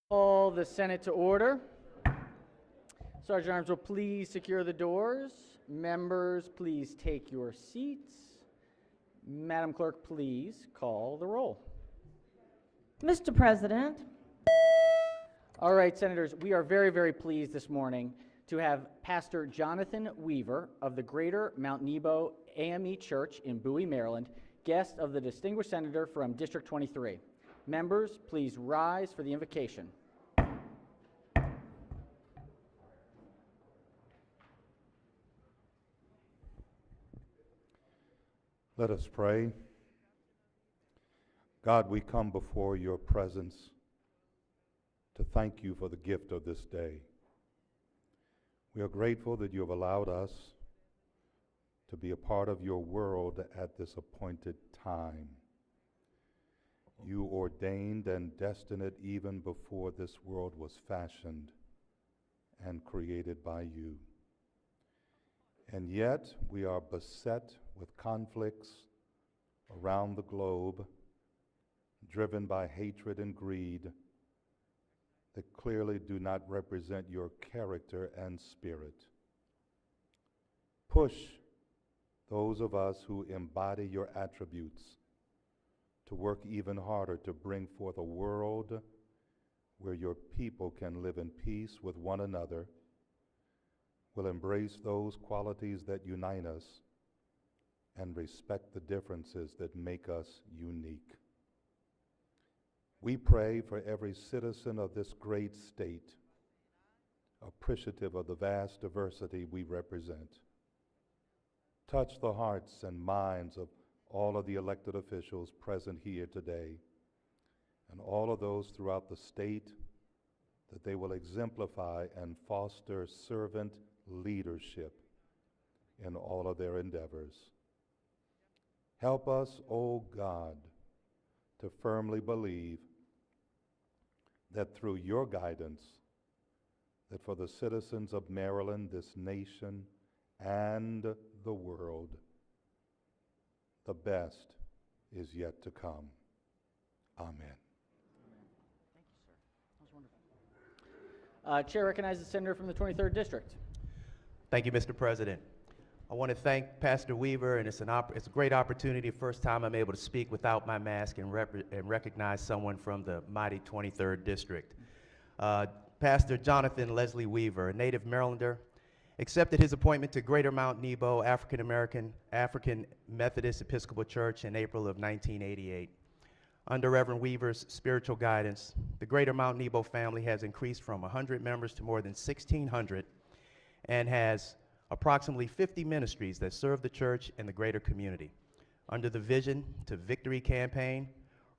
Call the Senate to order. Sergeant Arms will please secure the doors. Members, please take your seats. Madam Clerk, please call the roll. Mr. President. All right, Senators, we are very, very pleased this morning to have Pastor Jonathan Weaver of the Greater Mount Nebo AME Church in Bowie, Maryland, guest of the distinguished senator from District 23. Members, please rise for the invocation. Let us pray. God, we come before your presence to thank you for the gift of this day. We are grateful that you have allowed us to be a part of your world at this appointed time. You ordained and destined it even before this world was fashioned and created by you. And yet we are beset with conflicts around the globe, driven by hatred and greed that clearly do not represent your character and spirit. Push those of us who embody your attributes to work even harder to bring forth a world where your people can live in peace with one another, will embrace those qualities that unite us, and respect the differences that make us unique. We pray for every citizen of this great state, appreciative of the vast diversity we represent. Touch the hearts and minds of all of the elected officials present here today, and all of those throughout the state, that they will exemplify and foster servant leadership in all of their endeavors. Help us, O God, to firmly believe that through your guidance, that for the citizens of Maryland, this nation, and the world, the best is yet to come. Amen. Thank you, sir. That was wonderful. Chair recognizes the senator from the 23rd District. Thank you, Mr. President. I want to thank Pastor Weaver, and it's a great opportunity. First time I'm able to speak without my mask and recognize someone from the mighty 23rd District. Pastor Jonathan Leslie Weaver, a native Marylander, accepted his appointment to Greater Mount Nebo African Methodist Episcopal Church in April of 1988. Under Reverend Weaver's spiritual guidance, the Greater Mount Nebo family has increased from 100 members to more than 1,600 and has approximately 50 ministries that serve the church and the greater community. Under the Vision to Victory campaign,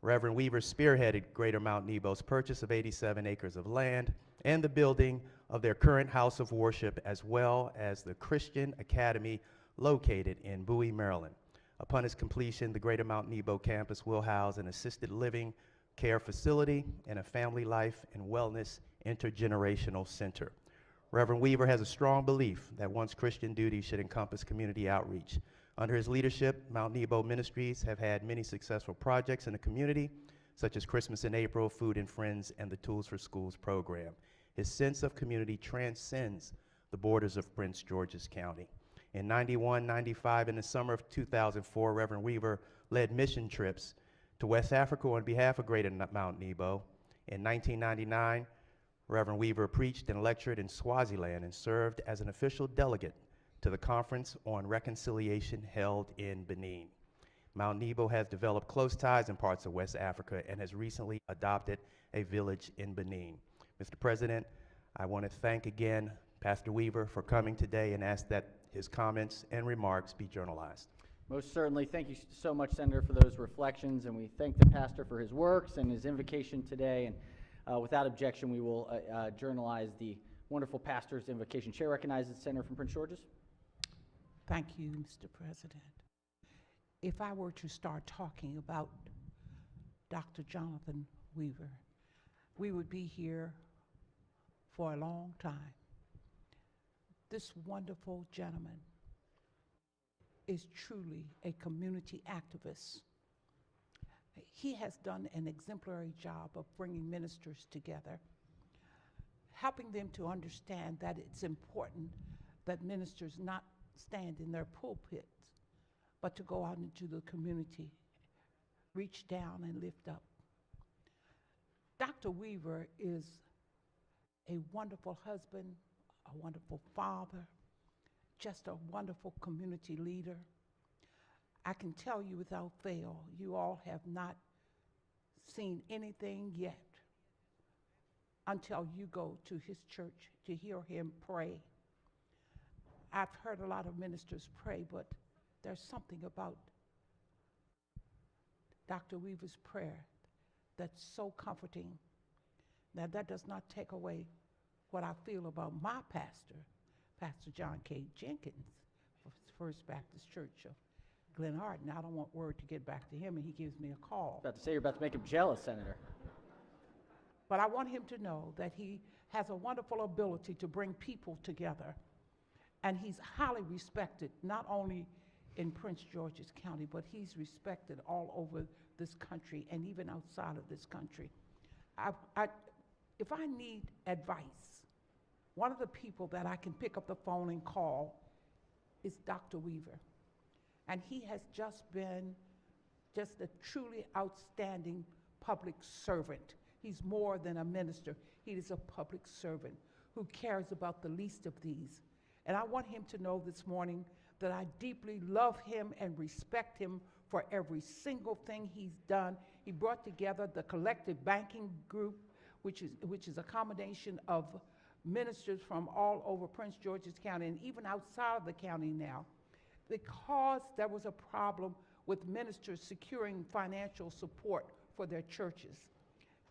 Reverend Weaver spearheaded Greater Mount Nebo's purchase of 87 acres of land and the building of their current house of worship, as well as the Christian Academy located in Bowie, Maryland. Upon its completion, the Greater Mount Nebo campus will house an assisted living care facility and a family life and wellness intergenerational center. Reverend Weaver has a strong belief that one's Christian duty should encompass community outreach. Under his leadership, Mount Nebo Ministries have had many successful projects in the community, such as Christmas in April, Food and Friends, and the Tools for Schools program. His sense of community transcends the borders of Prince George's County. In 91, 95, and the summer of 2004, Reverend Weaver led mission trips to West Africa on behalf of Greater Mount Nebo. In 1999, Reverend Weaver preached and lectured in Swaziland and served as an official delegate to the Conference on Reconciliation held in Benin. Mount Nebo has developed close ties in parts of West Africa and has recently adopted a village in Benin. Mr. President, I want to thank again Pastor Weaver for coming today and ask that his comments and remarks be journalized. Most certainly. Thank you so much, Senator, for those reflections, and we thank the pastor for his works and his invocation today. And without objection, we will journalize the wonderful pastor's invocation. Chair recognizes the senator from Prince George's. Thank you, Mr. President. If I were to start talking about Dr. Jonathan Weaver, we would be here for a long time. This wonderful gentleman is truly a community activist. He has done an exemplary job of bringing ministers together helping them to understand that it's important that ministers not stand in their pulpits, but to go out into the community, reach down and lift up. Dr. Weaver is a wonderful husband, a wonderful father, just a wonderful community leader. I can tell you without fail, you all have not seen anything yet until you go to his church to hear him pray. I've heard a lot of ministers pray, but there's something about Dr. Weaver's prayer that's so comforting. Now, that does not take away what I feel about my pastor, Pastor John K. Jenkins, of First Baptist Church of Glen Arden. I don't want word to get back to him, and he gives me a call. About to say you're about to make him jealous, Senator. But I want him to know that he has a wonderful ability to bring people together. And he's highly respected, not only in Prince George's County, but he's respected all over this country and even outside of this country. If I need advice, one of the people that I can pick up the phone and call is Dr. Weaver. And he has just been just a truly outstanding public servant. He's more than a minister. He is a public servant who cares about the least of these. And I want him to know this morning that I deeply love him and respect him for every single thing he's done. He brought together the collective banking group, which is a combination of ministers from all over Prince George's County and even outside of the county now, because there was a problem with ministers securing financial support for their churches.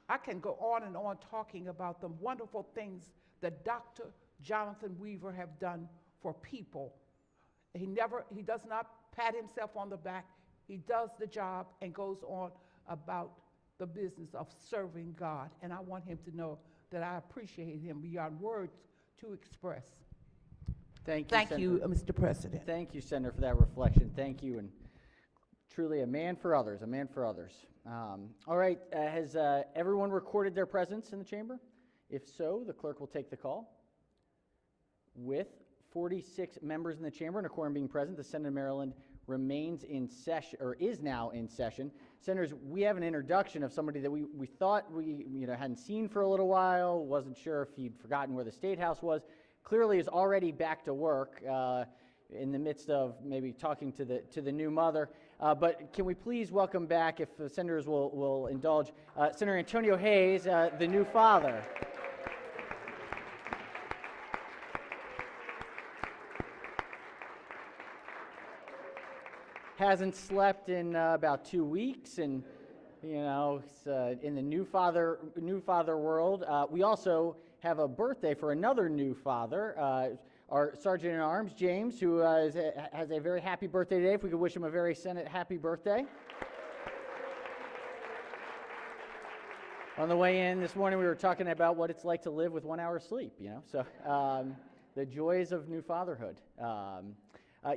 I can go on and on talking about the wonderful things that Dr. Jonathan Weaver have done for people. He does not pat himself on the back. He does the job and goes on about the business of serving God. And I want him to know that I appreciate him beyond words to express. Thank you, Thank Senator. you, Mr. President. Thank you, Senator, for that reflection. Thank you, and truly a man for others, a man for others. All right, has everyone recorded their presence in the chamber? If so, the clerk will take the call. With 46 members in the chamber and a quorum being present, the Senate of Maryland remains in session, or is now in session. Senators, we have an introduction of somebody that we thought we hadn't seen for a little while, wasn't sure if he'd forgotten where the State House was. Clearly is already back to work in the midst of maybe talking to the new mother. But can we please welcome back, if senators will indulge, Senator Antonio Hayes, the new father. Hasn't slept in about 2 weeks, and it's, in the new father world. We also have a birthday for another new father, our Sergeant at Arms, James, who has a very happy birthday today. If we could wish him a very Senate happy birthday. On the way in this morning, we were talking about what it's like to live with 1 hour sleep, so the joys of new fatherhood.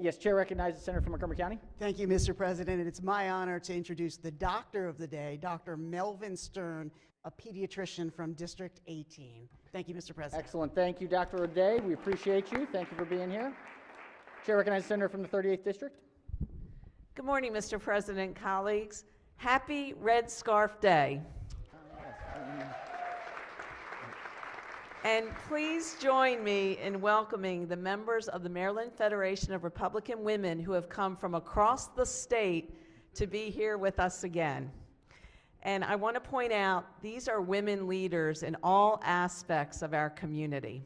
Yes, Chair recognizes the Senator from Montgomery County. Thank you, Mr. President. And it's my honor to introduce the doctor of the day, Dr. Melvin Stern, a pediatrician from District 18. Thank you, Mr. President. Excellent. Thank you, Dr. O'Day. We appreciate you. Thank you for being here. Chair recognizes the Senator from the 38th District. Good morning, Mr. President, colleagues. Happy Red Scarf Day. And please join me in welcoming the members of the Maryland Federation of Republican Women who have come from across the state to be here with us again. And I want to point out, these are women leaders in all aspects of our community.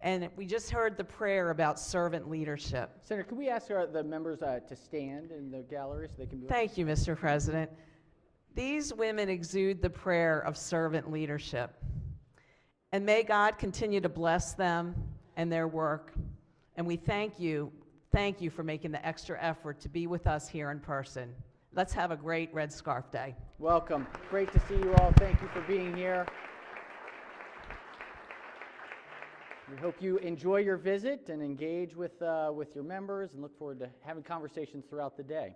And we just heard the prayer about servant leadership. Senator, could we ask the members to stand in the gallery so they can be... Thank you, Mr. President. These women exude the prayer of servant leadership. And may God continue to bless them and their work. And we thank you for making the extra effort to be with us here in person. Let's have a great Red Scarf Day. Welcome. Great to see you all. Thank you for being here. We hope you enjoy your visit and engage with your members, and look forward to having conversations throughout the day.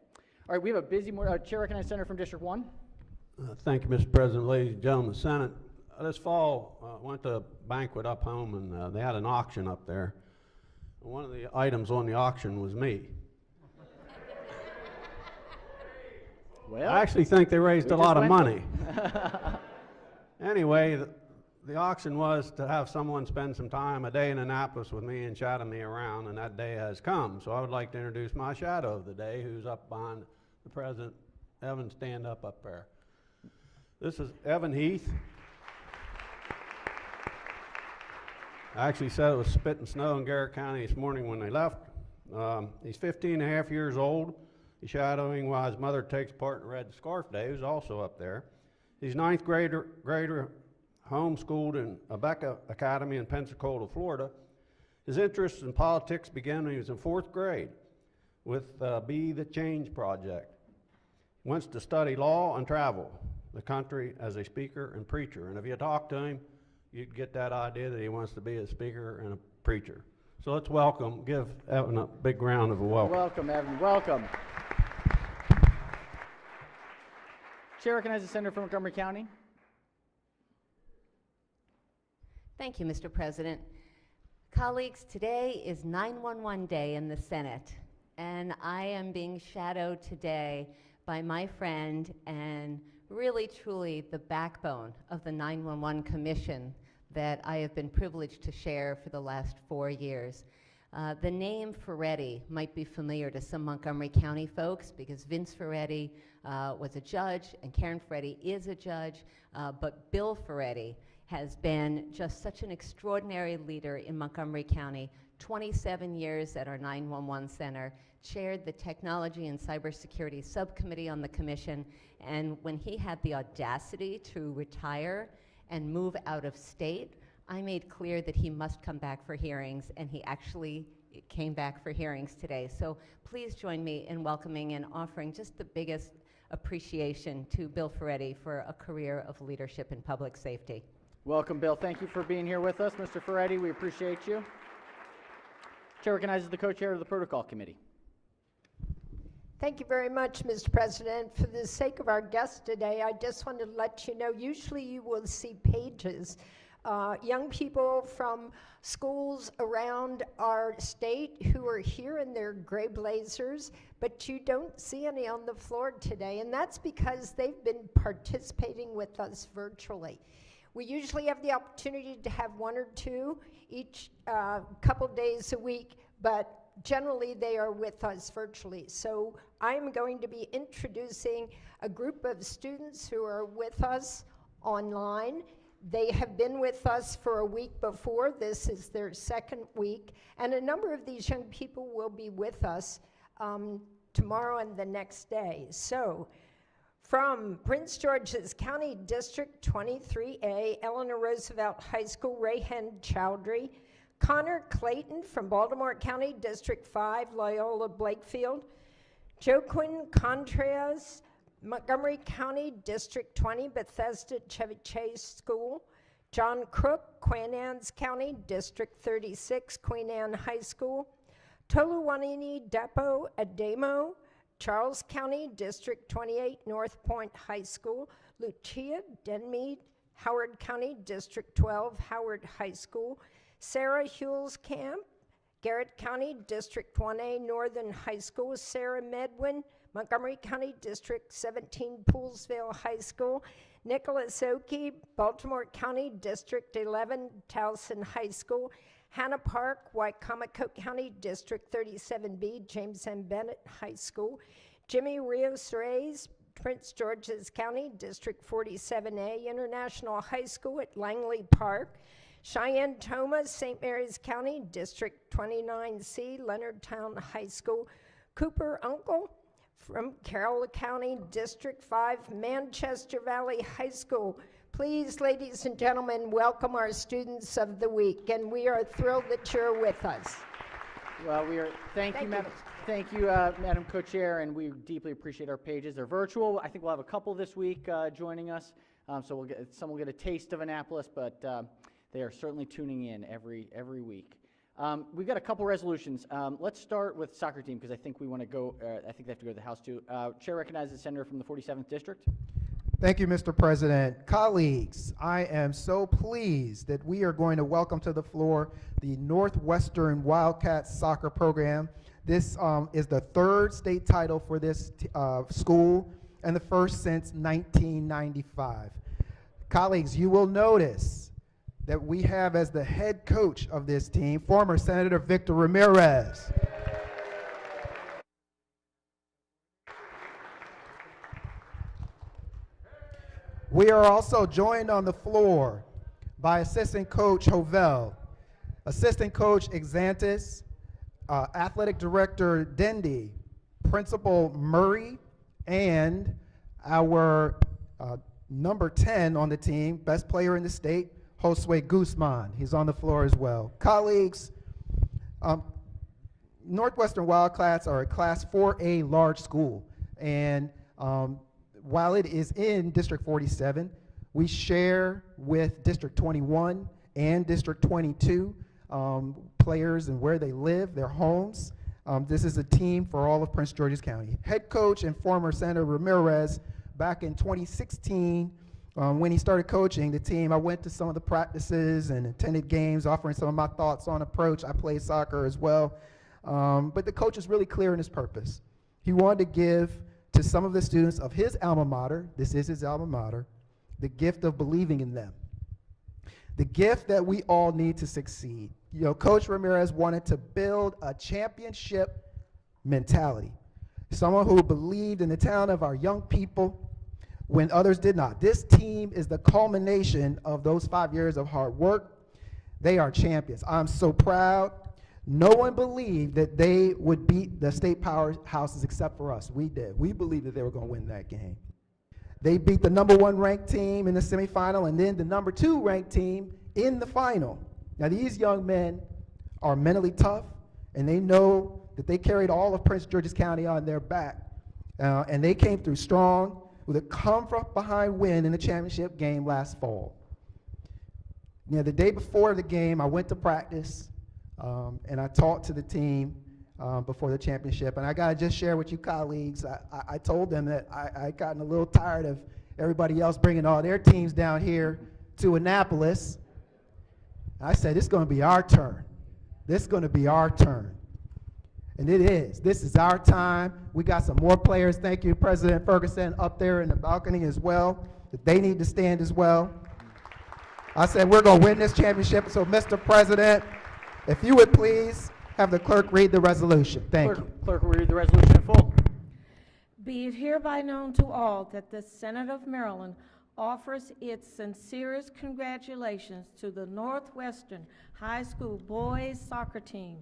All right, we have a busy morning. Chair recognizes Senator from District 1. Thank you, Mr. President. Ladies and gentlemen, the Senate. this fall, went to a banquet up home, and they had an auction up there. And one of the items on the auction was me. Well, I actually think they raised we a lot just of went money. Anyway, the auction was to have someone spend some time, a day in Annapolis with me and shadow me around, and that day has come. So I would like to introduce my shadow of the day, who's up behind the president. Evan, stand up there. This is Evan Heath. I actually said it was spitting snow in Garrett County this morning when they left. He's 15 and a half years old. He's shadowing while his mother takes part in Red Scarf Day, who's also up there. He's ninth grader homeschooled in Abeka Academy in Pensacola, Florida. His interests in politics began when he was in fourth grade with Be the Change Project. He wants to study law and travel the country as a speaker and preacher. And if you talk to him, you'd get that idea that he wants to be a speaker and a preacher. So let's give Evan a big round of a welcome. Welcome, Evan. Welcome. Chair recognizes the senator from Montgomery County. Thank you, Mr. President. Colleagues, today is 911 Day in the Senate, and I am being shadowed today by my friend and really truly the backbone of the 911 Commission that I have been privileged to share for the last 4 years. The name Ferretti might be familiar to some Montgomery County folks because Vince Ferretti was a judge and Karen Ferretti is a judge, but Bill Ferretti has been just such an extraordinary leader in Montgomery County, 27 years at our 911 center, chaired the Technology and Cybersecurity Subcommittee on the Commission, and when he had the audacity to retire and move out of state, I made clear that he must come back for hearings, and he actually came back for hearings today. So please join me in welcoming and offering just the biggest appreciation to Bill Ferretti for a career of leadership in public safety. Welcome, Bill. Thank you for being here with us, Mr. Ferretti. We appreciate you. Chair recognizes the co-chair of the Protocol Committee. Thank you very much, Mr. President. For the sake of our guest today, I just wanted to let you know, usually you will see pages. Young people from schools around our state who are here in their gray blazers, but you don't see any on the floor today, and that's because they've been participating with us virtually. We usually have the opportunity to have one or two each couple days a week, but generally they are with us virtually. So I'm going to be introducing a group of students who are with us online. They have been with us for a week before. This is their second week. And a number of these young people will be with us tomorrow and the next day. So from Prince George's County District 23A, Eleanor Roosevelt High School, Rayhan Chowdhury. Connor Clayton from Baltimore County District 5, Loyola Blakefield. Joaquin Contreras, Montgomery County District 20, Bethesda Chevy Chase School. John Crook, Queen Anne's County District 36, Queen Anne High School. Toluwanini Depot Ademo, Charles County District 28, North Point High School. Lucia Denmead, Howard County District 12, Howard High School. Sarah Hulskamp, Garrett County District 1A, Northern High School. Sarah Medwin, Montgomery County District 17, Poolsville High School. Nicholas Oakey, Baltimore County District 11, Towson High School. Hannah Park, Wicomico County District 37B, James M. Bennett High School. Jimmy Rios Reyes, Prince George's County District 47A, International High School at Langley Park. Cheyenne Thomas, St. Mary's County District 29C, Leonardtown High School. Cooper Uncle from Carroll County District 5, Manchester Valley High School. Please, ladies and gentlemen, welcome our students of the week, and we are thrilled that you're with us. Well, thank you, Madam. Thank you, Madam Co-Chair, and we deeply appreciate our pages. They're virtual. I think we'll have a couple this week joining us, so some will get a taste of Annapolis, but they are certainly tuning in every week. We've got a couple resolutions. Let's start with soccer team because I think we want to go. I think they have to go to the House too. Chair recognizes the senator from the 47th District. Thank you, Mr. President. Colleagues, I am so pleased that we are going to welcome to the floor the Northwestern Wildcats soccer program. This is the third state title for this school and the first since 1995. Colleagues, you will notice that we have as the head coach of this team, former Senator Victor Ramirez. We are also joined on the floor by assistant coach Hovell, assistant coach Exantis, athletic director Dendy, principal Murray, and our number 10 on the team, best player in the state, Josue Guzman. He's on the floor as well. Colleagues, Northwestern Wildcats are a Class 4A large school, and while it is in District 47, we share with District 21 and District 22 players and where they live, their homes. This is a team for all of Prince George's County. Head coach and former Senator Ramirez, back in 2016, when he started coaching the team, I went to some of the practices and attended games, offering some of my thoughts on approach. I played soccer as well. But the coach is really clear in his purpose. He wanted to give to some of the students of his alma mater, this is his alma mater, the gift of believing in them. The gift that we all need to succeed. You know, Coach Ramirez wanted to build a championship mentality. Someone who believed in the talent of our young people when others did not. This team is the culmination of those 5 years of hard work. They are champions. I'm so proud. No one believed that they would beat the state powerhouses except for us. We did. We believed that they were going to win that game. They beat the number 1 ranked team in the semifinal and then the number 2 ranked team in the final. Now these young men are mentally tough, and they know that they carried all of Prince George's County on their back. And they came through strong with a come-from-behind win in the championship game last fall. Now the day before the game, I went to practice. And I talked to the team before the championship, and I gotta just share with you colleagues, I told them that I'd gotten a little tired of everybody else bringing all their teams down here to Annapolis. I said, it's gonna be our turn. This is gonna be our turn. And it is. This is our time. We got some more players, thank you, President Ferguson, up there in the balcony as well, that they need to stand as well. I said, we're gonna win this championship, so Mr. President, if you would please have the clerk read the resolution. Thank you. Clerk will read the resolution in full. Be it hereby known to all that the Senate of Maryland offers its sincerest congratulations to the Northwestern High School boys soccer team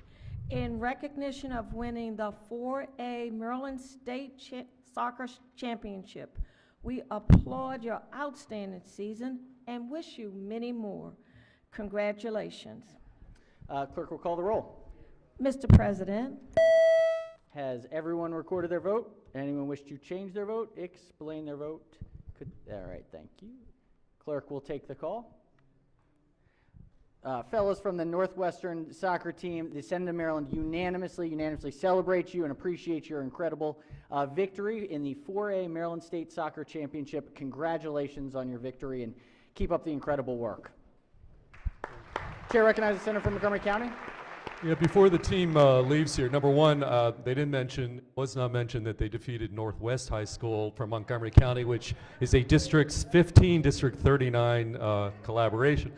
in recognition of winning the 4A Maryland State Soccer Championship. We applaud your outstanding season and wish you many more. Congratulations. Clerk will call the roll. Mr. President, Has everyone recorded their vote? Anyone wish to change their vote, explain their vote? All right, thank you. Clerk will take the call. Fellows from the Northwestern soccer team, the Senate of Maryland unanimously celebrate you and appreciate your incredible victory in the 4A Maryland State Soccer Championship. Congratulations on your victory, and keep up the incredible work. Chair recognizes the Senator from Montgomery County. Yeah, before the team leaves here, number one, was not mentioned that they defeated Northwest High School from Montgomery County, which is a District 15, District 39 collaboration.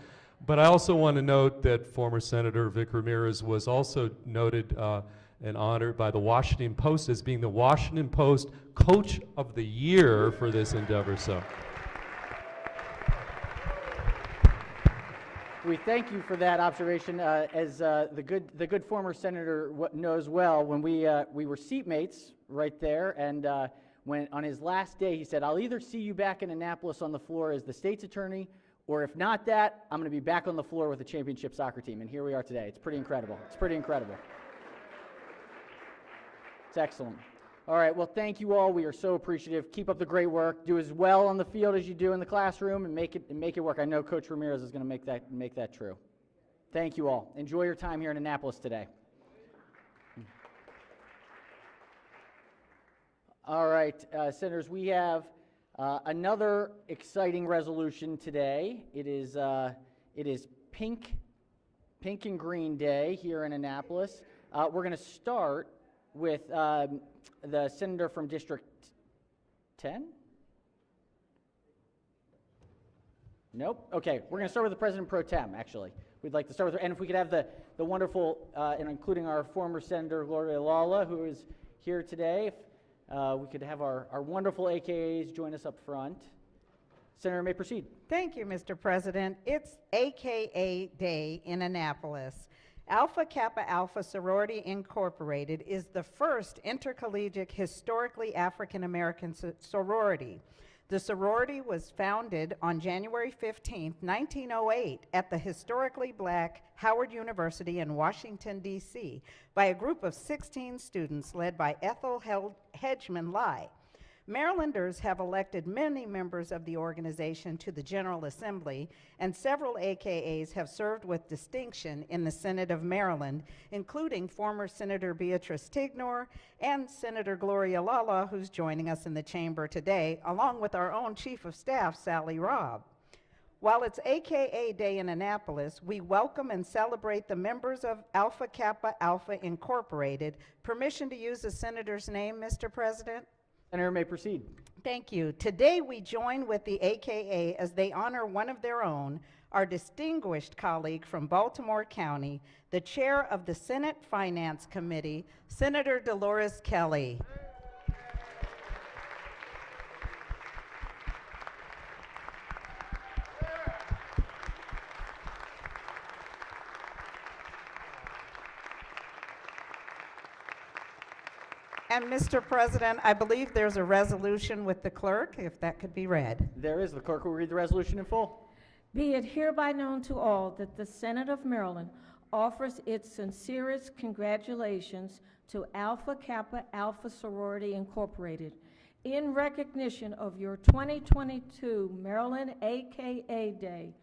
But I also want to note that former Senator Vic Ramirez was also noted and honored by the Washington Post as being the Washington Post Coach of the Year for this endeavor. So. We thank you for that observation. As the good former senator knows well, when we were seatmates right there, and when on his last day he said, "I'll either see you back in Annapolis on the floor as the state's attorney, or if not that, I'm going to be back on the floor with the championship soccer team." And here we are today. It's pretty incredible. It's pretty incredible. It's excellent. All right. Well, thank you all. We are so appreciative. Keep up the great work. Do as well on the field as you do in the classroom, and make it work. I know Coach Ramirez is going to make that true. Thank you all. Enjoy your time here in Annapolis today. All right, senators, we have Another exciting resolution today. It is Pink and Green Day here in Annapolis. We're going to start with the senator from District 10. Nope. Okay, we're going to start with the President Pro Tem, actually. We'd like to start with, and if we could have the wonderful, and including our former Senator Gloria Lala, who is here today. If we could have our wonderful AKAs join us up front. Senator may proceed. Thank you, Mr. President. It's AKA Day in Annapolis. Alpha Kappa Alpha Sorority Incorporated is the first intercollegiate historically African American sorority. The sorority was founded on January 15, 1908 at the historically black Howard University in Washington, D.C. by a group of 16 students led by Ethel Hedgeman Lai. Marylanders have elected many members of the organization to the General Assembly, and several AKAs have served with distinction in the Senate of Maryland, including former Senator Beatrice Tignor and Senator Gloria Lala, who's joining us in the chamber today, along with our own Chief of Staff, Sally Robb. While it's AKA Day in Annapolis, we welcome and celebrate the members of Alpha Kappa Alpha Incorporated. Permission to use the senator's name, Mr. President? Senator may proceed. Thank you. Today we join with the AKA as they honor one of their own, our distinguished colleague from Baltimore County, the chair of the Senate Finance Committee, Senator Dolores Kelly. And Mr. President, I believe there's a resolution with the clerk, if that could be read. There is. The clerk will read the resolution in full. Be it hereby known to all that the Senate of Maryland offers its sincerest congratulations to Alpha Kappa Alpha Sorority Incorporated in recognition of your 2022 Maryland AKA Day.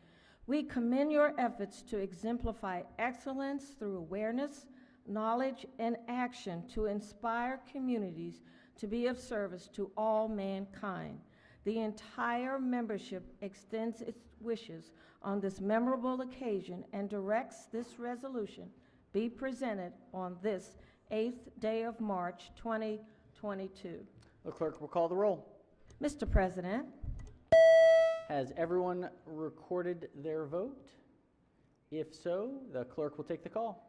We commend your efforts to exemplify excellence through awareness, knowledge, and action to inspire communities to be of service to all mankind. The entire membership extends its wishes on this memorable occasion and directs this resolution be presented on this 8th day of March 2022. The clerk will call the roll. Mr. President. Has everyone recorded their vote? If so, the clerk will take the call.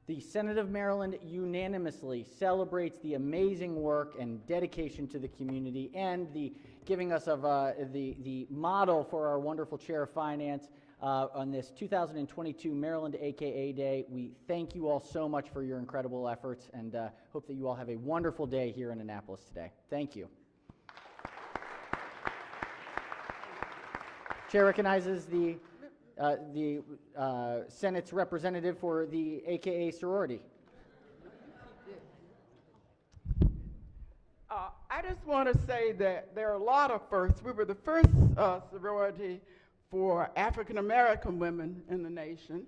The Senate of Maryland unanimously celebrates the amazing work and dedication to the community and the giving us of the model for our wonderful Chair of Finance on this 2022 Maryland AKA Day. We thank you all so much for your incredible efforts and hope that you all have a wonderful day here in Annapolis today. Thank you. Chair recognizes the Senate's representative for the AKA sorority. I just want to say that there are a lot of firsts. We were the first sorority for African American women in the nation,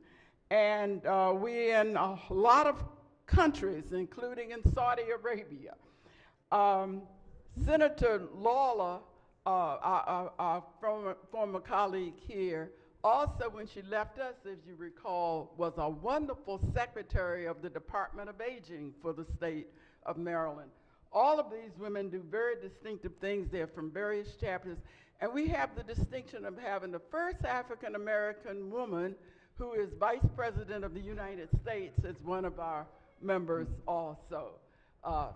and we're in a lot of countries, including in Saudi Arabia. Senator Lawler, our former colleague here, also, when she left us, as you recall, was a wonderful secretary of the Department of Aging for the state of Maryland. All of these women do very distinctive things. They're from various chapters. And we have the distinction of having the first African-American woman who is Vice President of the United States as one of our members also. I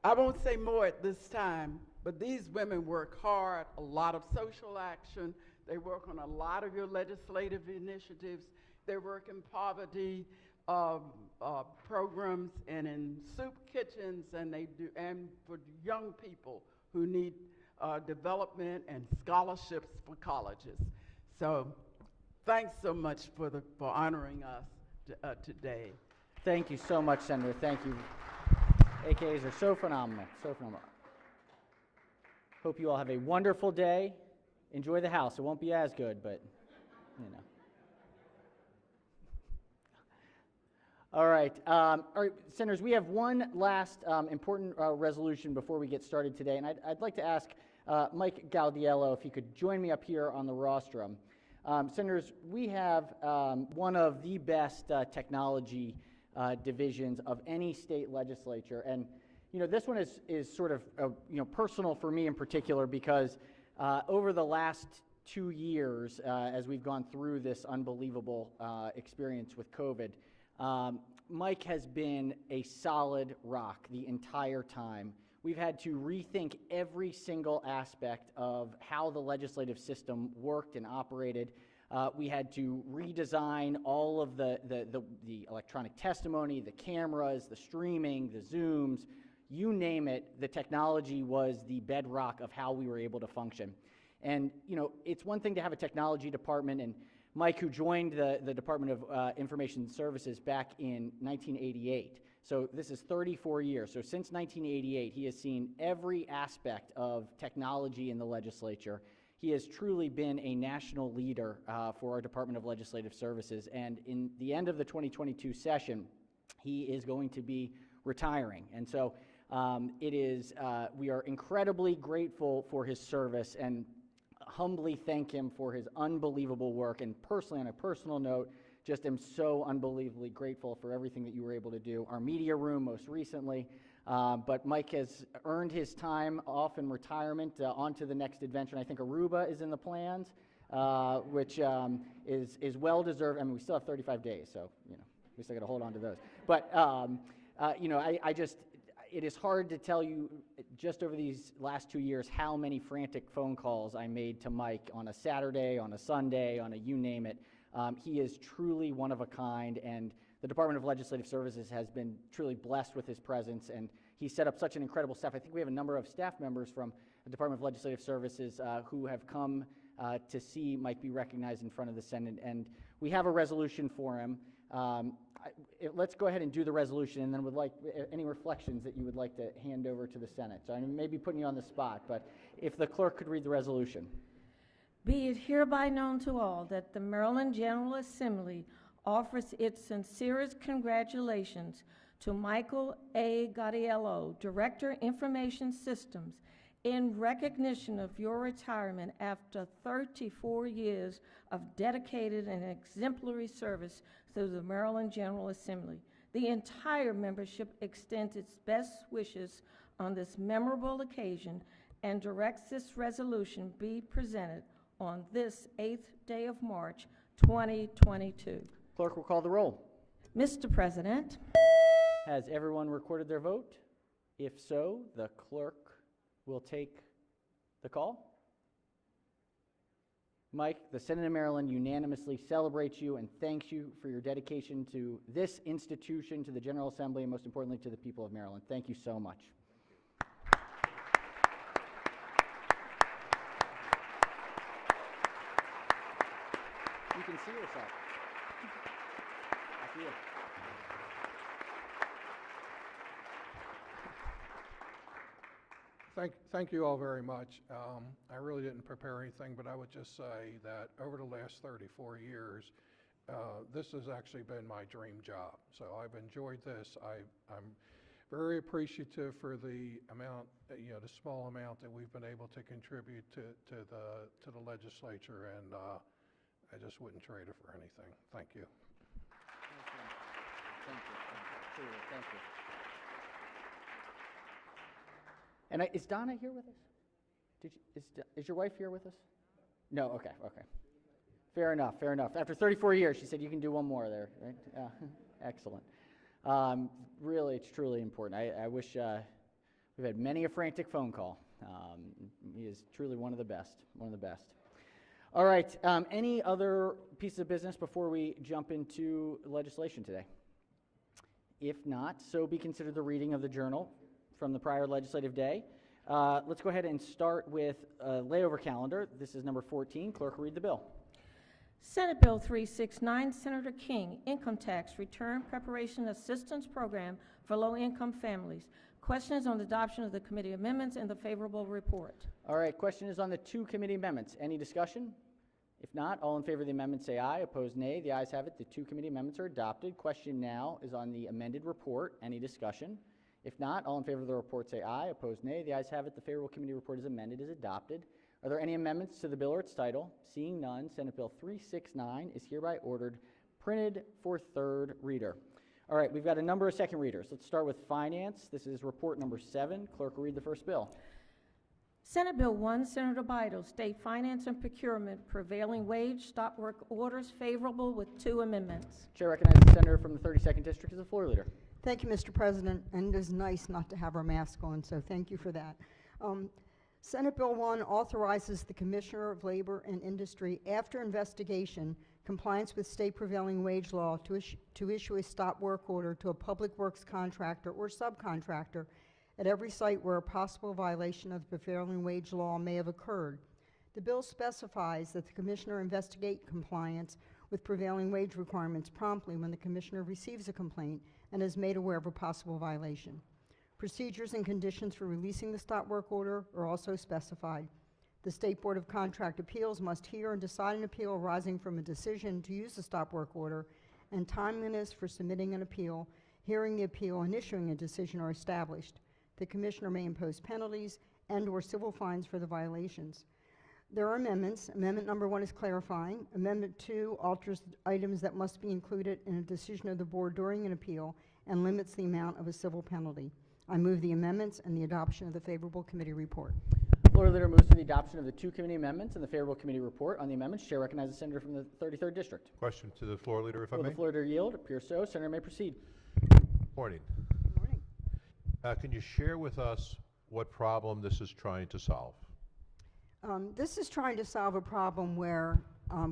won't say more at this time, but these women work hard, a lot of social action. They work on a lot of your legislative initiatives. They work in poverty programs and in soup kitchens, and for young people who need development and scholarships for colleges. So, thanks so much for honoring us today. Thank you so much, Senator. Thank you. AKAs are so phenomenal, so phenomenal. Hope you all have a wonderful day. Enjoy the house. It won't be as good, but, you know. All right, Senators, we have one last important resolution before we get started today, and I'd like to ask Mike Gaudiello if he could join me up here on the rostrum. Senators, we have one of the best technology divisions of any state legislature, and this one is sort of personal for me in particular because over the last 2 years, as we've gone through this unbelievable experience with COVID, Mike has been a solid rock the entire time. We've had to rethink every single aspect of how the legislative system worked and operated. We had to redesign all of the electronic testimony, the cameras, the streaming, the Zooms, you name it. The technology was the bedrock of how we were able to function. And it's one thing to have a technology department, and Mike, who joined the Department of Information Services back in 1988. So this is 34 years. So since 1988, he has seen every aspect of technology in the legislature. He has truly been a national leader for our Department of Legislative Services. And in the end of the 2022 session, he is going to be retiring. And so we are incredibly grateful for his service and humbly thank him for his unbelievable work, and personally, on a personal note, just am so unbelievably grateful for everything that you were able to do. Our media room most recently, but Mike has earned his time off in retirement on to the next adventure, and I think Aruba is in the plans, which is well-deserved. I mean, we still have 35 days, so, we still got to hold on to those. But, it is hard to tell you just over these last 2 years how many frantic phone calls I made to Mike on a Saturday, on a Sunday, on a you name it. He is truly one of a kind, and the Department of Legislative Services has been truly blessed with his presence, and he set up such an incredible staff. I think we have a number of staff members from the Department of Legislative Services who have come to see Mike be recognized in front of the Senate, and we have a resolution for him. Let's go ahead and do the resolution, and then would like any reflections that you would like to hand over to the Senate. So I may be putting you on the spot, but if the clerk could read the resolution. Be it hereby known to all that the Maryland General Assembly offers its sincerest congratulations to Michael A. Gaudiello, Director, Information Systems, in recognition of your retirement after 34 years of dedicated and exemplary service through the Maryland General Assembly. The entire membership extends its best wishes on this memorable occasion and directs this resolution be presented on this 8th day of March, 2022. Clerk will call the roll. Mr. President. Has everyone recorded their vote? If so, the clerk will take the call. Mike, the Senate of Maryland unanimously celebrates you and thanks you for your dedication to this institution, to the General Assembly, and most importantly to the people of Maryland. Thank you so much. You can see yourself. After you. Thank you all very much. I really didn't prepare anything, but I would just say that over the last 34 years, this has actually been my dream job. So I've enjoyed this. I'm very appreciative for the amount, the small amount that we've been able to contribute to the legislature, and I just wouldn't trade it for anything. Thank you. Thank you. Thank you. And is Donna here with us? Is your wife here with us? No, okay. Fair enough. After 34 years, she said you can do one more there, right? Excellent. Really, it's truly important. I wish we've had many a frantic phone call. He is truly one of the best. All right, any other pieces of business before we jump into legislation today? If not, so be considered the reading of the journal from the prior legislative day. Let's go ahead and start with layover calendar. This is number 14. Clerk will read the bill. Senate Bill 369, Senator King, Income Tax Return Preparation Assistance Program for Low-Income Families. Question is on the adoption of the committee amendments and the favorable report. All right, question is on the two committee amendments. Any discussion? If not, all in favor of the amendment say aye. Opposed, nay. The ayes have it. The two committee amendments are adopted. Question now is on the amended report. Any discussion? If not, all in favor of the report say aye. Opposed, nay. The ayes have it. The favorable committee report is amended, is adopted. Are there any amendments to the bill or its title? Seeing none, Senate Bill 369 is hereby ordered printed for third reader. All right, we've got a number of second readers. Let's start with Finance. This is report number 7. Clerk will read the first bill. Senate Bill 1, Senator Bidle, State Finance and Procurement, Prevailing Wage, Stop Work Orders, favorable with 2 amendments. Chair recognizes the senator from the 32nd District as the floor leader. Thank you, Mr. President, and it is nice not to have our mask on, so thank you for that. Senate Bill 1 authorizes the Commissioner of Labor and Industry, after investigation, compliance with state prevailing wage law, to issue a stop work order to a public works contractor or subcontractor at every site where a possible violation of the prevailing wage law may have occurred. The bill specifies that the Commissioner investigate compliance with prevailing wage requirements promptly when the Commissioner receives a complaint and is made aware of a possible violation. Procedures and conditions for releasing the stop work order are also specified. The State Board of Contract Appeals must hear and decide an appeal arising from a decision to use the stop work order, and timeliness for submitting an appeal, hearing the appeal, and issuing a decision are established. The Commissioner may impose penalties and/or civil fines for the violations. There are amendments. Amendment number 1 is clarifying. Amendment 2 alters items that must be included in a decision of the board during an appeal and limits the amount of a civil penalty. I move the amendments and the adoption of the favorable committee report. Floor leader moves to the adoption of the 2 committee amendments and the favorable committee report. On the amendments, Chair recognizes the senator from the 33rd District. Question to the floor leader, if I Will may. the floor leader yield? Appears so. Senator may proceed. Morning. Can you share with us what problem this is trying to solve? This is trying to solve a problem where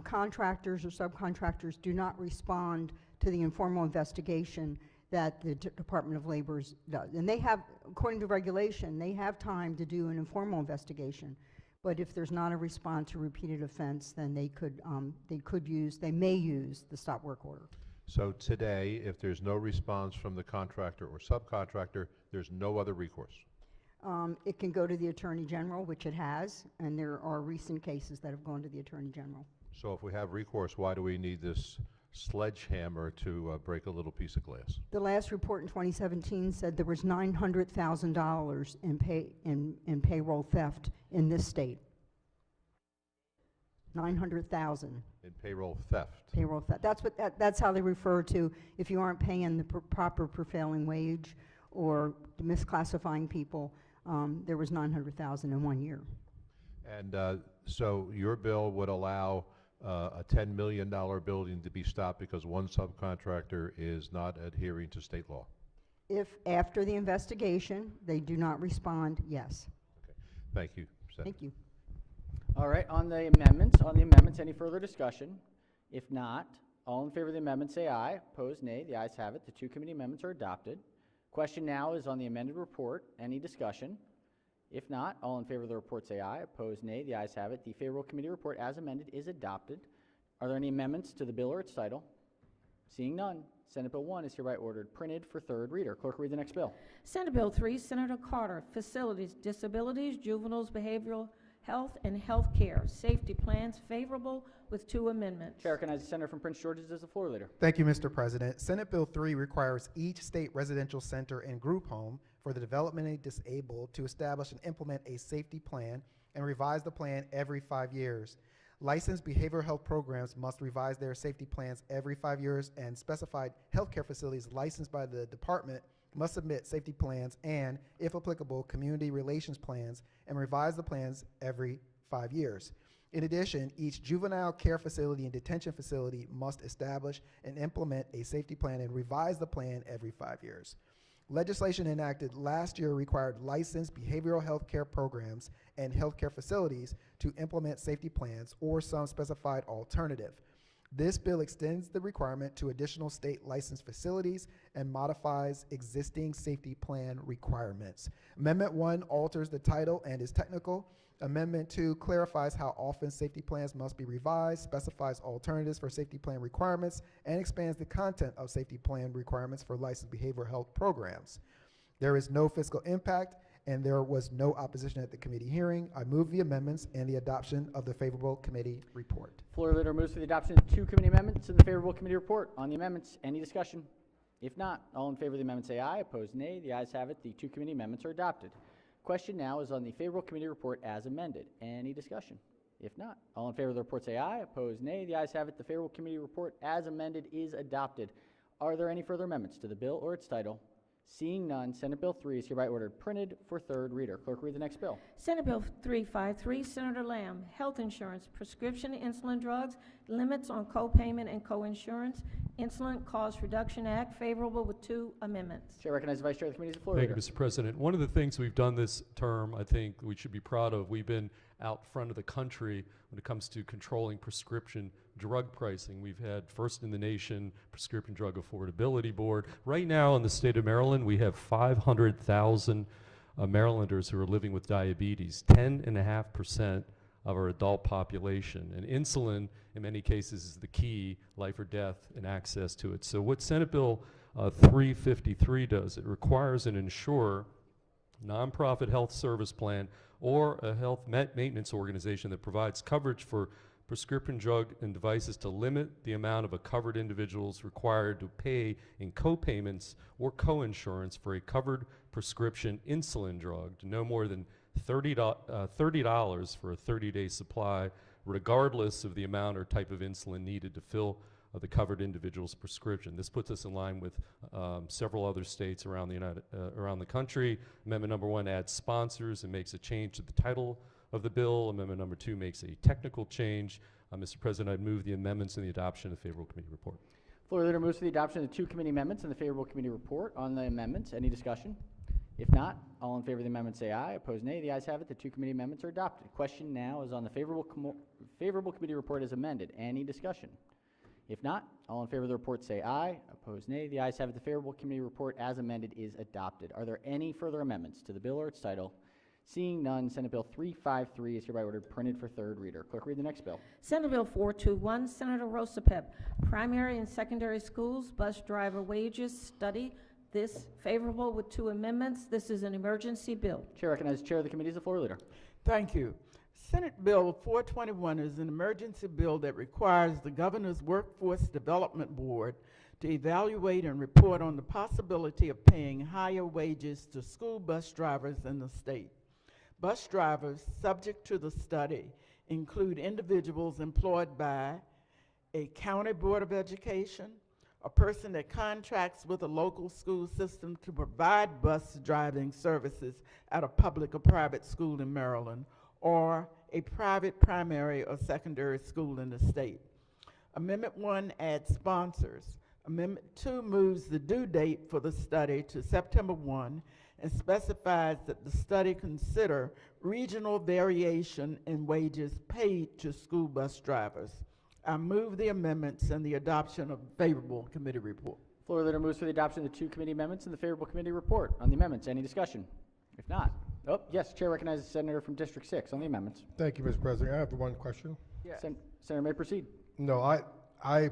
contractors or subcontractors do not respond to the informal investigation that the Department of Labor does. And they have, according to regulation, they have time to do an informal investigation. But if there's not a response to repeated offense, then they may use the stop work order. So today, if there's no response from the contractor or subcontractor, there's no other recourse? It can go to the Attorney General, which it has, and there are recent cases that have gone to the Attorney General. So if we have recourse, why do we need this sledgehammer to break a little piece of glass? The last report in 2017 said there was $900,000 in payroll theft in this state. 900,000. In payroll theft? Payroll theft. That's how they refer to if you aren't paying the proper prevailing wage or misclassifying people. There was 900,000 in 1 year. And so your bill would allow a $10 million building to be stopped because one subcontractor is not adhering to state law? If after the investigation they do not respond, yes. Okay. Thank you, Senator. Thank you. All right, on the amendments, any further discussion? If not, all in favor of the amendment say aye. Opposed, nay. The ayes have it. The 2 committee amendments are adopted. Question now is on the amended report. Any discussion? If not, all in favor of the report say aye. Opposed, nay. The ayes have it. The favorable committee report as amended is adopted. Are there any amendments to the bill or its title? Seeing none, Senate Bill 1 is hereby ordered printed for third reader. Clerk will read the next bill. Senate Bill 3, Senator Carter, Facilities, Disabilities, Juveniles, Behavioral Health, and Health Care, Safety Plans, favorable with 2 amendments. Chair recognizes the senator from Prince George's as the floor leader. Thank you, Mr. President. Senate Bill 3 requires each state residential center and group home for the developmentally disabled to establish and implement a safety plan and revise the plan every 5 years. Licensed behavioral health programs must revise their safety plans every 5 years, and specified healthcare facilities licensed by the department must submit safety plans and, if applicable, community relations plans, and revise the plans every 5 years. In addition, each juvenile care facility and detention facility must establish and implement a safety plan and revise the plan every 5 years. Legislation enacted last year required licensed behavioral health care programs and healthcare facilities to implement safety plans or some specified alternative. This bill extends the requirement to additional state licensed facilities and modifies existing safety plan requirements. Amendment 1 alters the title and is technical. Amendment 2 clarifies how often safety plans must be revised, specifies alternatives for safety plan requirements, and expands the content of safety plan requirements for licensed behavioral health programs. There is no fiscal impact, and there was no opposition at the committee hearing. I move the amendments and the adoption of the favorable committee report. Floor leader moves for the adoption of 2 committee amendments and the favorable committee report. On the amendments, any discussion? If not, all in favor of the amendment say aye. Opposed, nay. The ayes have it. The 2 committee amendments are adopted. Question now is on the favorable committee report as amended. Any discussion? If not, all in favor of the report say aye. Opposed, nay. The ayes have it. The favorable committee report as amended is adopted. Are there any further amendments to the bill or its title? Seeing none, Senate Bill 3 is hereby ordered printed for third reader. Clerk, read the next bill. Senate Bill 353, Senator Lamb, Health Insurance, Prescription Insulin Drugs, Limits on Co-Payment and Co-Insurance, Insulin Cost Reduction Act, favorable with 2 amendments. Chair recognizes the Vice Chair of the Committee. The floor Thank you, leader. Mr. President. One of the things we've done this term, I think we should be proud of, we've been out front of the country when it comes to controlling prescription drug pricing. We've had first in the nation Prescription Drug Affordability Board. Right now in the state of Maryland, we have 500,000 Marylanders who are living with diabetes, 10.5% of our adult population. And insulin, in many cases, is the key, life or death, and access to it. So what Senate Bill 353 does, it requires an insurer, nonprofit health service plan, or a health maintenance organization that provides coverage for prescription drug and devices to limit the amount of a covered individuals required to pay in co-payments or co-insurance for a covered prescription insulin drug to no more than $30 for a 30-day supply, regardless of the amount or type of insulin needed to fill the covered individual's prescription. This puts us in line with several other states around the country. Amendment number 1 adds sponsors and makes a change to the title of the bill. Amendment number 2 makes a technical change. Mr. President, I'd move the amendments and the adoption of the favorable committee report. Floor leader moves for the adoption of the 2 committee amendments and the favorable committee report. On the amendments, any discussion? If not, all in favor of the amendment say aye. Opposed, nay. The ayes have it. The 2 committee amendments are adopted. Question now is on the favorable committee report as amended. Any discussion? If not, all in favor of the report say aye. Opposed, nay. The ayes have it. The favorable committee report as amended is adopted. Are there any further amendments to the bill or its title? Seeing none, Senate Bill 353 is hereby ordered printed for third reader. Clerk, read the next bill. Senate Bill 421, Senator Rosapep, Primary and Secondary Schools Bus Driver Wages Study. This favorable with 2 amendments. This is an emergency bill. Chair recognizes Chair of the Committee as the floor leader. Thank you. Senate Bill 421 is an emergency bill that requires the Governor's Workforce Development Board to evaluate and report on the possibility of paying higher wages to school bus drivers in the state. Bus drivers subject to the study include individuals employed by a county board of education, a person that contracts with a local school system to provide bus driving services at a public or private school in Maryland, or a private primary or secondary school in the state. Amendment 1 adds sponsors. Amendment 2 moves the due date for the study to September 1 and specifies that the study consider regional variation in wages paid to school bus drivers. I move the amendments and the adoption of favorable committee report. Floor leader moves for the adoption of the 2 committee amendments and the favorable committee report. On the amendments, any discussion? If not, yes, Chair recognizes the Senator from District 6 on the amendments. Thank you, Mr. President. I have one question. Yes. Senator may proceed. No, I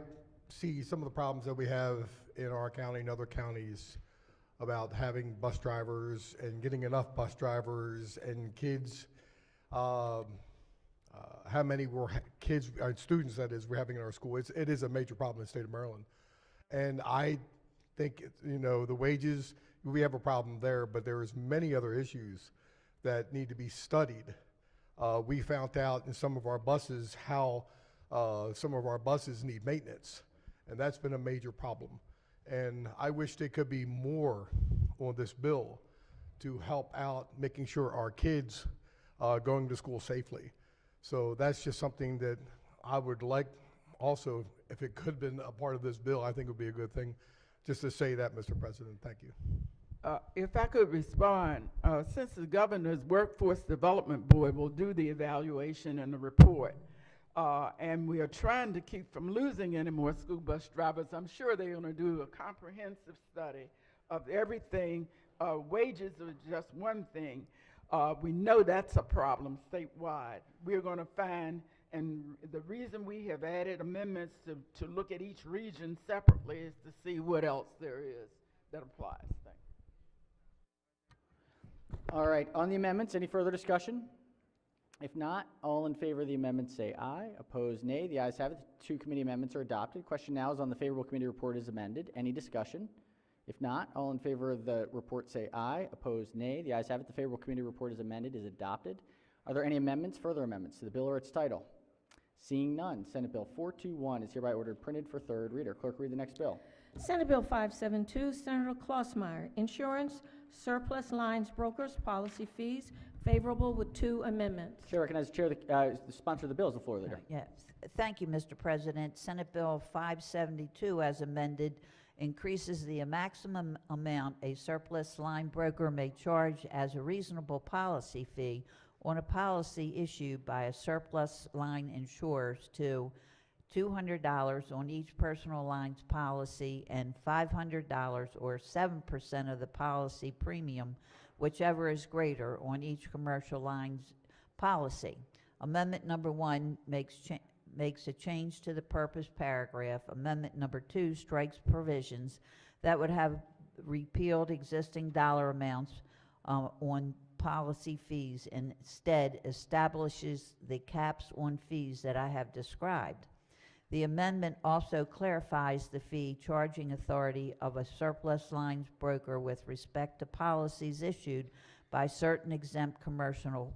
see some of the problems that we have in our county and other counties about having bus drivers and getting enough bus drivers and kids. How many kids, students that is, we're having in our school. It is a major problem in the state of Maryland. And I think, the wages, we have a problem there, but there's many other issues that need to be studied. We found out in some of our buses how some of our buses need maintenance, and that's been a major problem. And I wish there could be more on this bill to help out making sure our kids going to school safely. So that's just something that I would like also, if it could have been a part of this bill, I think it would be a good thing just to say that, Mr. President. Thank you. If I could respond, since the Governor's Workforce Development Board will do the evaluation and the report, and we are trying to keep from losing any more school bus drivers, I'm sure they're going to do a comprehensive study of everything. Wages are just one thing. We know that's a problem statewide. We're going to find, and the reason we have added amendments to look at each region separately is to see what else there is that applies. Thanks. All right, on the amendments, any further discussion? If not, all in favor of the amendment say aye. Opposed, nay. The ayes have it. The two committee amendments are adopted. Question now is on the favorable committee report as amended. Any discussion? If not, all in favor of the report say aye. Opposed, nay. The ayes have it. The favorable committee report as amended is adopted. Are there any amendments, further amendments to the bill or its title? Seeing none, Senate Bill 421 is hereby ordered printed for third reader. Clerk, read the next bill. Senate Bill 572, Senator Klossmeyer, Insurance Surplus Lines Brokers Policy Fees, favorable with two amendments. Chair recognizes the sponsor of the bill is the floor leader. Yes. Thank you, Mr. President. Senate Bill 572, as amended, increases the maximum amount a surplus line broker may charge as a reasonable policy fee on a policy issued by a surplus line insurer to $200 on each personal lines policy and $500 or 7% of the policy premium, whichever is greater, on each commercial lines policy. Amendment number 1 makes a change to the purpose paragraph. Amendment number 2 strikes provisions that would have repealed existing dollar amounts on policy fees and instead establishes the caps on fees that I have described. The amendment also clarifies the fee charging authority of a surplus lines broker with respect to policies issued by certain exempt commercial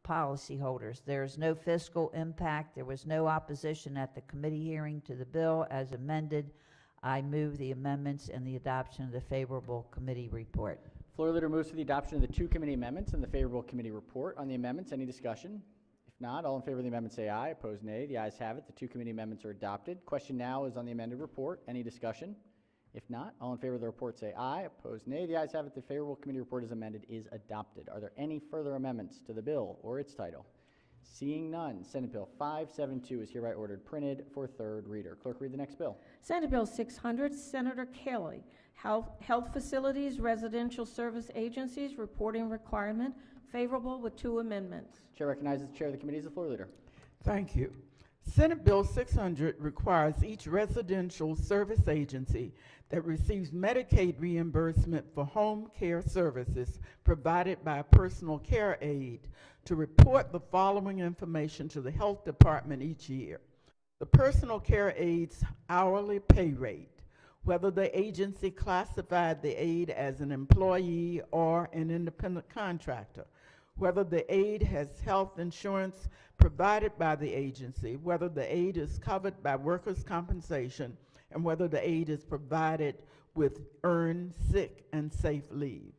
policyholders. There is no fiscal impact. There was no opposition at the committee hearing to the bill as amended. I move the amendments and the adoption of the favorable committee report. Floor leader moves to the adoption of the two committee amendments and the favorable committee report. On the amendments, any discussion? If not, all in favor of the amendment say aye. Opposed, nay. The ayes have it. The two committee amendments are adopted. Question now is on the amended report. Any discussion? If not, all in favor of the report say aye. Opposed, nay. The ayes have it. The favorable committee report as amended is adopted. Are there any further amendments to the bill or its title? Seeing none, Senate Bill 572 is hereby ordered printed for third reader. Clerk, read the next bill. Senate Bill 600, Senator Kelly, Health Facilities, Residential Service Agencies, Reporting Requirement, favorable with two amendments. Chair recognizes the chair of the committee as the floor leader. Thank you. Senate Bill 600 requires each residential service agency that receives Medicaid reimbursement for home care services provided by a personal care aide to report the following information to the health department each year. The personal care aide's hourly pay rate, whether the agency classified the aide as an employee or an independent contractor, whether the aide has health insurance provided by the agency, whether the aide is covered by workers' compensation, and whether the aide is provided with earned sick and safe leave.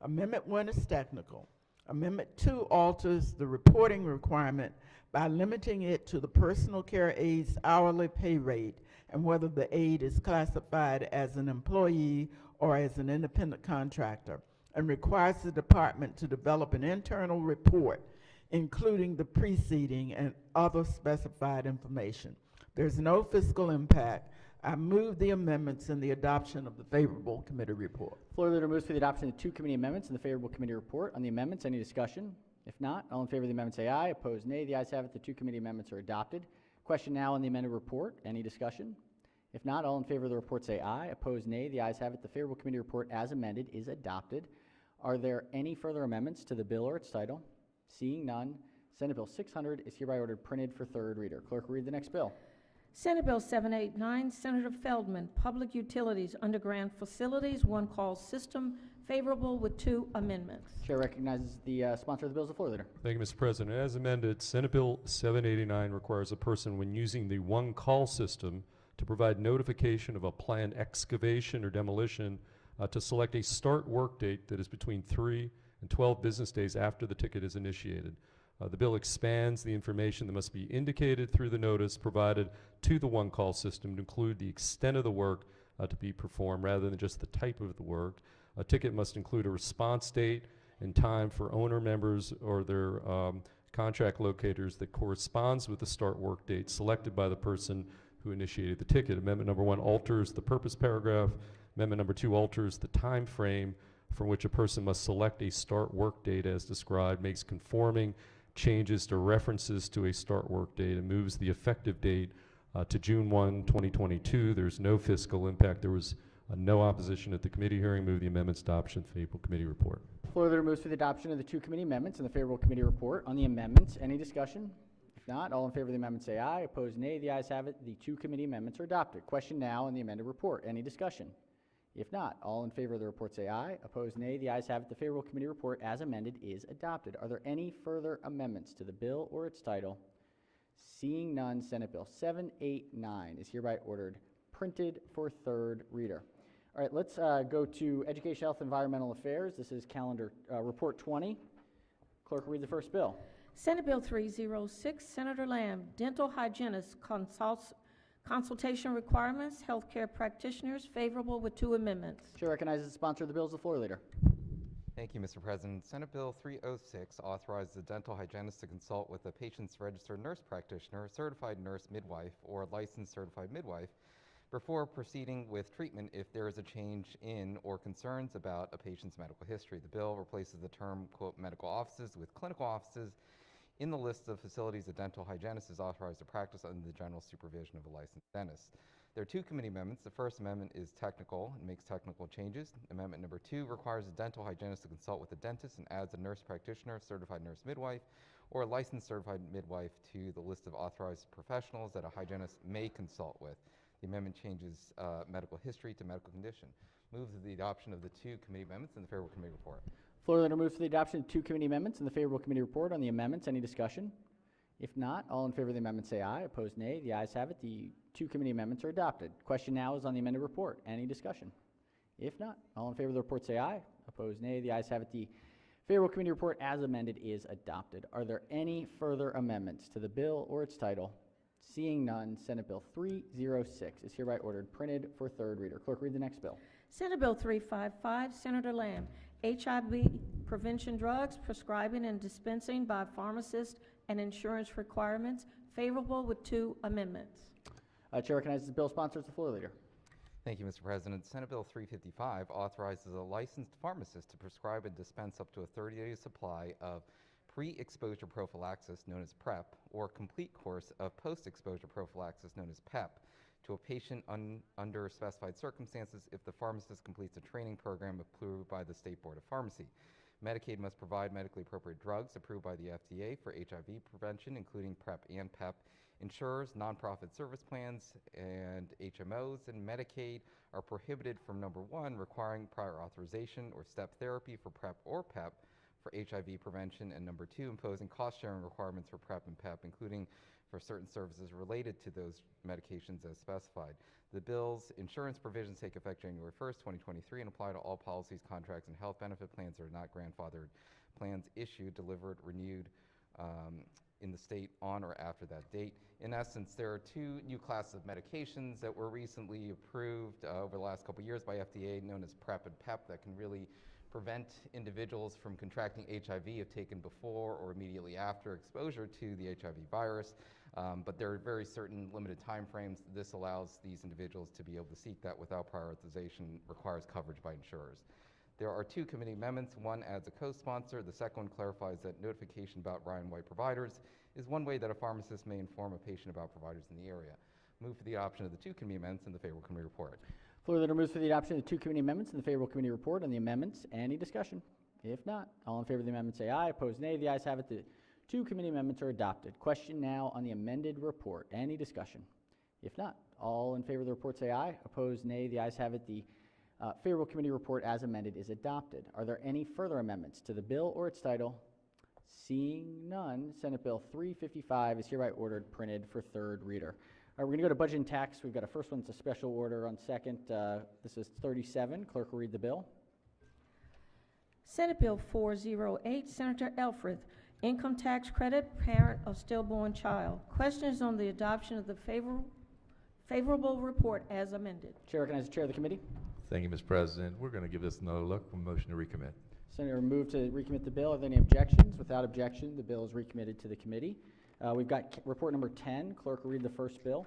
Amendment 1 is technical. Amendment 2 alters the reporting requirement by limiting it to the personal care aide's hourly pay rate and whether the aide is classified as an employee or as an independent contractor, and requires the department to develop an internal report including the preceding and other specified information. There's no fiscal impact. I move the amendments and the adoption of the favorable committee report. Floor leader moves for the adoption of the two committee amendments and the favorable committee report. On the amendments, any discussion? If not, all in favor of the amendment say aye. Opposed, nay. The ayes have it. The two committee amendments are adopted. Question now on the amended report. Any discussion? If not, all in favor of the report say aye. Opposed, nay. The ayes have it. The favorable committee report as amended is adopted. Are there any further amendments to the bill or its title? Seeing none, Senate Bill 600 is hereby ordered printed for third reader. Clerk, read the next bill. Senate Bill 789, Senator Feldman, Public Utilities, Underground Facilities, One Call System, favorable with two amendments. Chair recognizes the sponsor of the bill as the floor leader. Thank you, Mr. President. As amended, Senate Bill 789 requires a person, when using the One Call system, to provide notification of a planned excavation or demolition to select a start work date that is between 3 and 12 business days after the ticket is initiated. The bill expands the information that must be indicated through the notice provided to the One Call system to include the extent of the work to be performed rather than just the type of the work. A ticket must include a response date and time for owner members or their contract locators that corresponds with the start work date selected by the person who initiated the ticket. Amendment number 1 alters the purpose paragraph. Amendment number 2 alters the time frame from which a person must select a start work date as described, makes conforming changes to references to a start work date, and moves the effective date to June 1, 2022. There's no fiscal impact. There was No opposition at the committee hearing. Move the amendments adoption of the favorable committee report. Floor leader moves for the adoption of the two committee amendments and the favorable committee report. On the amendments, any discussion? If not, all in favor of the amendment say aye. Opposed, nay. The ayes have it. The two committee amendments are adopted. Question now on the amended report. Any discussion? If not, all in favor of the report say aye. Opposed, nay. The ayes have it. The favorable committee report as amended is adopted. Are there any further amendments to the bill or its title? Seeing none, Senate Bill 789 is hereby ordered printed for third reader. All right, let's go to Education, Health, Environmental Affairs. This is calendar report 20. Clerk will read the first bill. Senate Bill 306, Senator Lamb, dental hygienist consultation requirements, healthcare practitioners, favorable with two amendments. Chair recognizes the sponsor of the bill as the floor leader. Thank you, Mr. President. Senate Bill 306 authorizes a dental hygienist to consult with a patient's registered nurse practitioner, certified nurse midwife, or licensed certified midwife before proceeding with treatment if there is a change in or concerns about a patient's medical history. The bill replaces the term, quote, medical offices with clinical offices in the list of facilities a dental hygienist is authorized to practice under the general supervision of a licensed dentist. There are two committee amendments. The first amendment is technical and makes technical changes. Amendment number 2 requires a dental hygienist to consult with a dentist and adds a nurse practitioner, certified nurse midwife, or a licensed certified midwife to the list of authorized professionals that a hygienist may consult with. The amendment changes medical history to medical condition. Move to the adoption of the two committee amendments and the favorable committee report. Floor leader moves for the adoption of two committee amendments and the favorable committee report. On the amendments, any discussion? If not, all in favor of the amendment say aye. Opposed, nay. The ayes have it. The two committee amendments are adopted. Question now is on the amended report. Any discussion? If not, all in favor of the report say aye. Opposed, nay. The ayes have it. The favorable committee report as amended is adopted. Are there any further amendments to the bill or its title? Seeing none, Senate Bill 306 is hereby ordered printed for third reader. Clerk, read the next bill. Senate Bill 355, Senator Lamb, HIV prevention drugs, prescribing and dispensing by pharmacists and insurance requirements, favorable with two amendments. Chair recognizes the bill sponsors the floor leader. Thank you, Mr. President. Senate Bill 355 authorizes a licensed pharmacist to prescribe and dispense up to a 30-day supply of pre-exposure prophylaxis, known as PrEP, or complete course of post-exposure prophylaxis, known as PEP, to a patient under specified circumstances if the pharmacist completes a training program approved by the State Board of Pharmacy. Medicaid must provide medically appropriate drugs approved by the FDA for HIV prevention, including PrEP and PEP. Insurers, nonprofit service plans, and HMOs and Medicaid are prohibited from, number 1, requiring prior authorization or step therapy for PrEP or PEP for HIV prevention, and number 2, imposing cost-sharing requirements for PrEP and PEP, including for certain services related to those medications as specified. The bill's insurance provisions take effect January 1st, 2023, and apply to all policies, contracts, and health benefit plans that are not grandfathered. Plans issued, delivered, renewed in the state on or after that date. In essence, there are two new classes of medications that were recently approved over the last couple of years by FDA, known as PrEP and PEP, that can really prevent individuals from contracting HIV if taken before or immediately after exposure to the HIV virus. But there are very certain limited time frames. This allows these individuals to be able to seek that without prior authorization, requires coverage by insurers. There are two committee amendments. One adds a co-sponsor. The second one clarifies that notification about Ryan White providers is one way that a pharmacist may inform a patient about providers in the area. Move for the adoption of the two committee amendments and the favorable committee report. Floor leader moves for the adoption of the two committee amendments and the favorable committee report. On the amendments, any discussion? If not, all in favor of the amendment say aye. Opposed, nay. The ayes have it. The two committee amendments are adopted. Question now on the amended report. Any discussion? If not, all in favor of the report say aye. Opposed, nay. The ayes have it. The favorable committee report as amended is adopted. Are there any further amendments to the bill or its title? Seeing none, Senate Bill 355 is hereby ordered printed for third reader. All right, we're going to go to budget and tax. We've got a first one, it's a special order on second. This is 37. Clerk will read the bill. Senate Bill 408, Senator Elfreth, income tax credit, parent of stillborn child. Questions on the adoption of the favorable report as amended. Chair recognizes the chair of the committee. Thank you, Mr. President. We're going to give this another look. A motion to recommit. Senator, move to recommit the bill. Are there any objections? Without objection, the bill is recommitted to the committee. We've got report number 10. Clerk will read the first bill.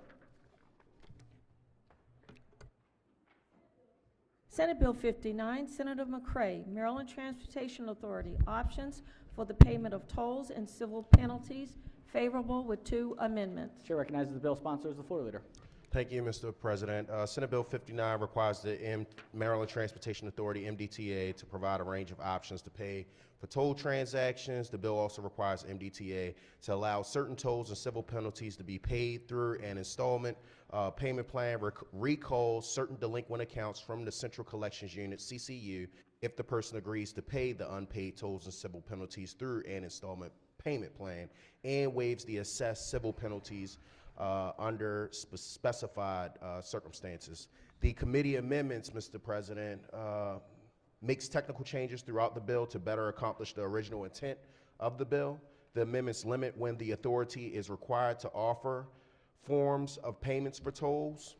Senate Bill 59, Senator McCray, Maryland Transportation Authority, options for the payment of tolls and civil penalties, favorable with two amendments. Chair recognizes the bill sponsor as the floor leader. Thank you, Mr. President. Senate Bill 59 requires the Maryland Transportation Authority, MDTA, to provide a range of options to pay for toll transactions. The bill also requires MDTA to allow certain tolls and civil penalties to be paid through an installment payment plan, recall certain delinquent accounts from the Central Collections Unit, CCU, if the person agrees to pay the unpaid tolls and civil penalties through an installment payment plan, and waives the assessed civil penalties under specified circumstances. The committee amendments, Mr. President, makes technical changes throughout the bill to better accomplish the original intent of the bill. The amendments limit when the authority is required to offer forms of payments for tolls.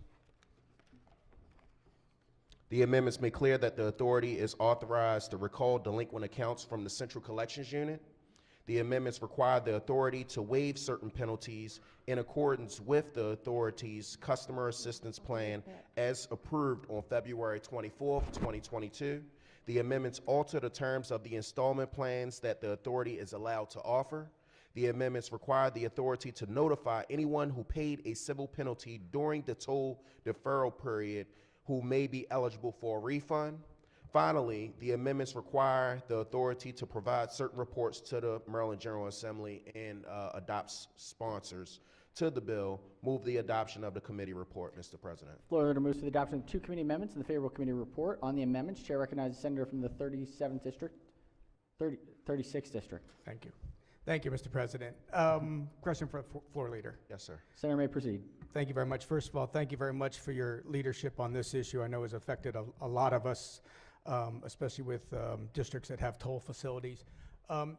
The amendments make clear that the authority is authorized to recall delinquent accounts from the Central Collections Unit. The amendments require the authority to waive certain penalties in accordance with the authority's customer assistance plan as approved on February 24th, 2022. The amendments alter the terms of the installment plans that the authority is allowed to offer. The amendments require the authority to notify anyone who paid a civil penalty during the toll deferral period who may be eligible for a refund. Finally, the amendments require the authority to provide certain reports to the Maryland General Assembly and adopt sponsors to the bill. Move the adoption of the committee report, Mr. President. Floor leader moves for the adoption of two committee amendments and the favorable committee report. On the amendments, Chair recognizes the senator from the 36th district. Thank you. Thank you, Mr. President. Question for floor leader. Yes, sir. Senator may proceed. Thank you very much. First of all, thank you very much for your leadership on this issue. I know it's affected a lot of us, especially with districts that have toll facilities.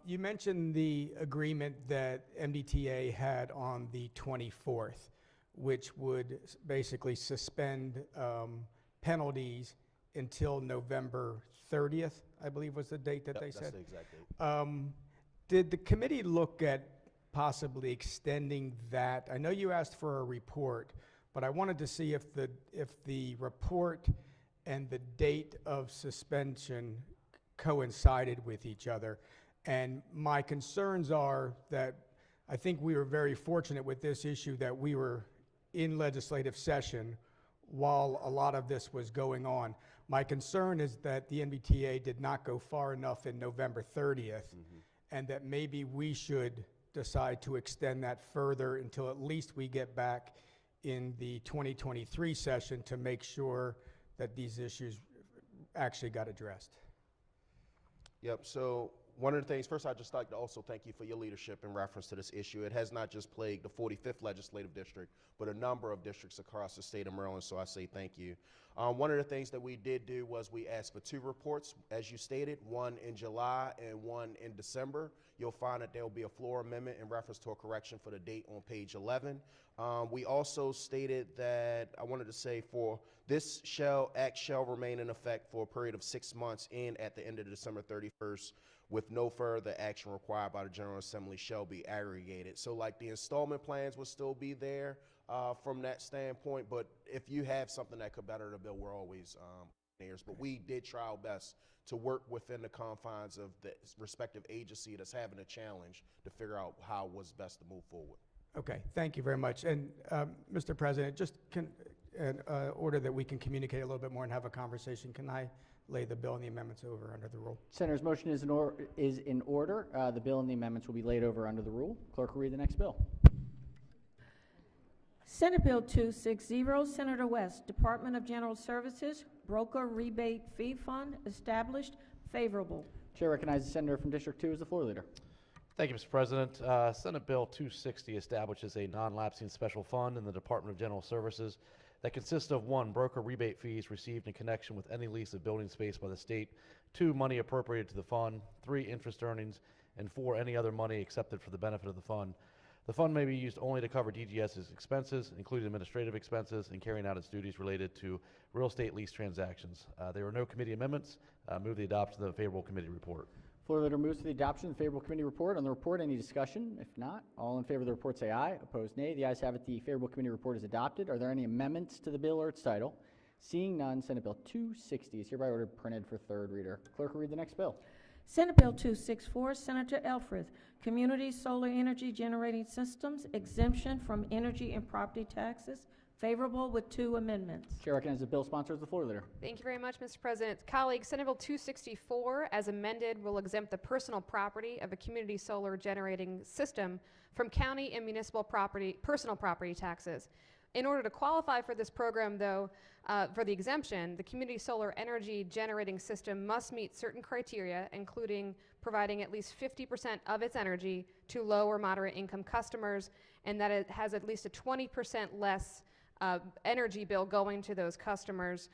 You mentioned the agreement that MDTA had on the 24th, which would basically suspend penalties until November 30th, I believe was the date that they said. That's the exact date. Did the committee look at possibly extending that? I know you asked for a report, but I wanted to see if the report and the date of suspension coincided with each other. And my concerns are that I think we were very fortunate with this issue that we were in legislative session while a lot of this was going on. My concern is that the MBTA did not go far enough in November 30th, and that maybe we should decide to extend that further until at least we get back in the 2023 session to make sure that these issues actually got addressed. Yep, so one of the things, first I'd just like to also thank you for your leadership in reference to this issue. It has not just plagued the 45th legislative district, but a number of districts across the state of Maryland, so I say thank you. One of the things that we did do was we asked for two reports, as you stated, one in July and one in December. You'll find that there will be a floor amendment in reference to a correction for the date on page 11. We also stated that, I wanted to say, for this act shall remain in effect for a period of 6 months and at the end of December 31st, with no further action required by the General Assembly shall be aggregated. So like the installment plans will still be there from that standpoint, but if you have something that could better the bill, we're always ears. But we did try our best to work within the confines of the respective agency that's having a challenge to figure out how was best to move forward. Okay, thank you very much. And Mr. President, just in order that we can communicate a little bit more and have a conversation, can I lay the bill and the amendments over under the rule? Senator's motion is in order. The bill and the amendments will be laid over under the rule. Clerk will read the next bill. Senate Bill 260, Senator West, Department of General Services, Broker Rebate Fee Fund, established, favorable. Chair recognizes the senator from District 2 as the floor leader. Thank you, Mr. President. Senate Bill 260 establishes a non-lapsing special fund in the Department of General Services that consists of 1, broker rebate fees received in connection with any lease of building space by the state, 2, money appropriated to the fund, 3, interest earnings, and 4, any other money accepted for the benefit of the fund. The fund may be used only to cover DGS's expenses, including administrative expenses and carrying out its duties related to real estate lease transactions. There are no committee amendments. Move the adoption of the favorable committee report. Floor leader moves to the adoption of the favorable committee report. On the report, any discussion? If not, all in favor of the report say aye. Opposed, nay. The ayes have it. The favorable committee report is adopted. Are there any amendments to the bill or its title? Seeing none, Senate Bill 260 is hereby ordered printed for third reader. Clerk will read the next bill. Senate Bill 264, Senator Elfreth, Community Solar Energy Generating Systems, exemption from energy and property taxes, favorable with 2 amendments. Chair recognizes the bill sponsor as the floor leader. Thank you very much, Mr. President. Colleagues, Senate Bill 264, as amended, will exempt the personal property of a community solar generating system from county and municipal personal property taxes. In order to qualify for this program, though, for the exemption, the community solar energy generating system must meet certain criteria, including providing at least 50% of its energy to low or moderate income customers, and that it has at least a 20% less energy bill going to those customers.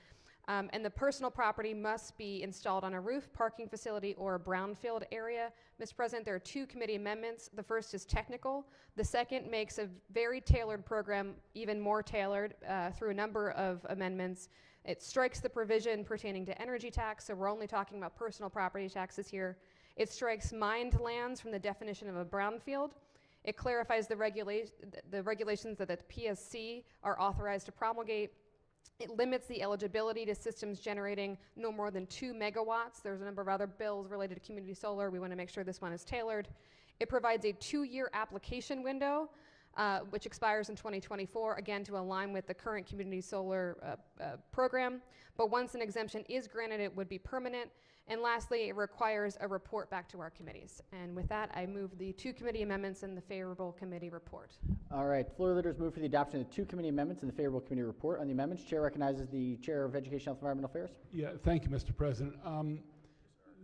And the personal property must be installed on a roof, parking facility, or a brownfield area. Mr. President, there are 2 committee amendments. The first is technical. The second makes a very tailored program even more tailored through a number of amendments. It strikes the provision pertaining to energy tax, so we're only talking about personal property taxes here. It strikes mined lands from the definition of a brownfield. It clarifies the regulations that the PSC are authorized to promulgate. It limits the eligibility to systems generating no more than 2 megawatts. There's a number of other bills related to community solar. We want to make sure this one is tailored. It provides a 2-year application window, which expires in 2024, again to align with the current community solar program. But once an exemption is granted, it would be permanent. And lastly, it requires a report back to our committees. And with that, I move the 2 committee amendments and the favorable committee report. All right, floor leaders move for the adoption of the 2 committee amendments and the favorable committee report. On the amendments, Chair recognizes the Chair of Education, Health, and Environmental Affairs. Yeah, thank you, Mr. President.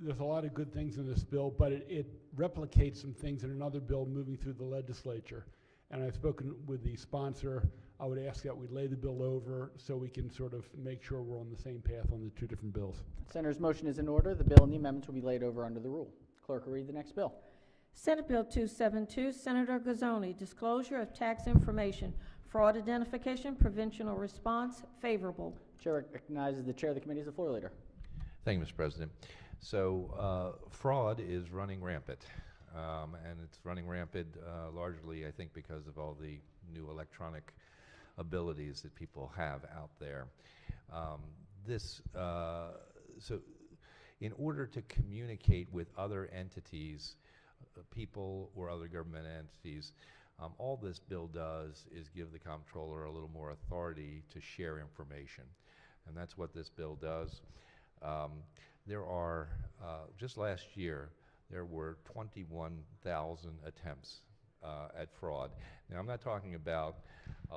There's a lot of good things in this bill, but it replicates some things in another bill moving through the legislature. And I've spoken with the sponsor. I would ask that we lay the bill over so we can sort of make sure we're on the same path on the 2 different bills. Senator's motion is in order. The bill and the amendments will be laid over under the rule. Clerk will read the next bill. Senate Bill 272, Senator Gazzoni, disclosure of tax information, fraud identification, prevention or response, favorable. Chair recognizes the Chair of the committee as the floor leader. Thank you, Mr. President. So fraud is running rampant, and it's running rampant largely, I think, because of all the new electronic abilities that people have out there. So in order to communicate with other entities, people or other government entities, all this bill does is give the comptroller a little more authority to share information, and that's what this bill does. There are, just last year, there were 21,000 attempts at fraud. Now, I'm not talking about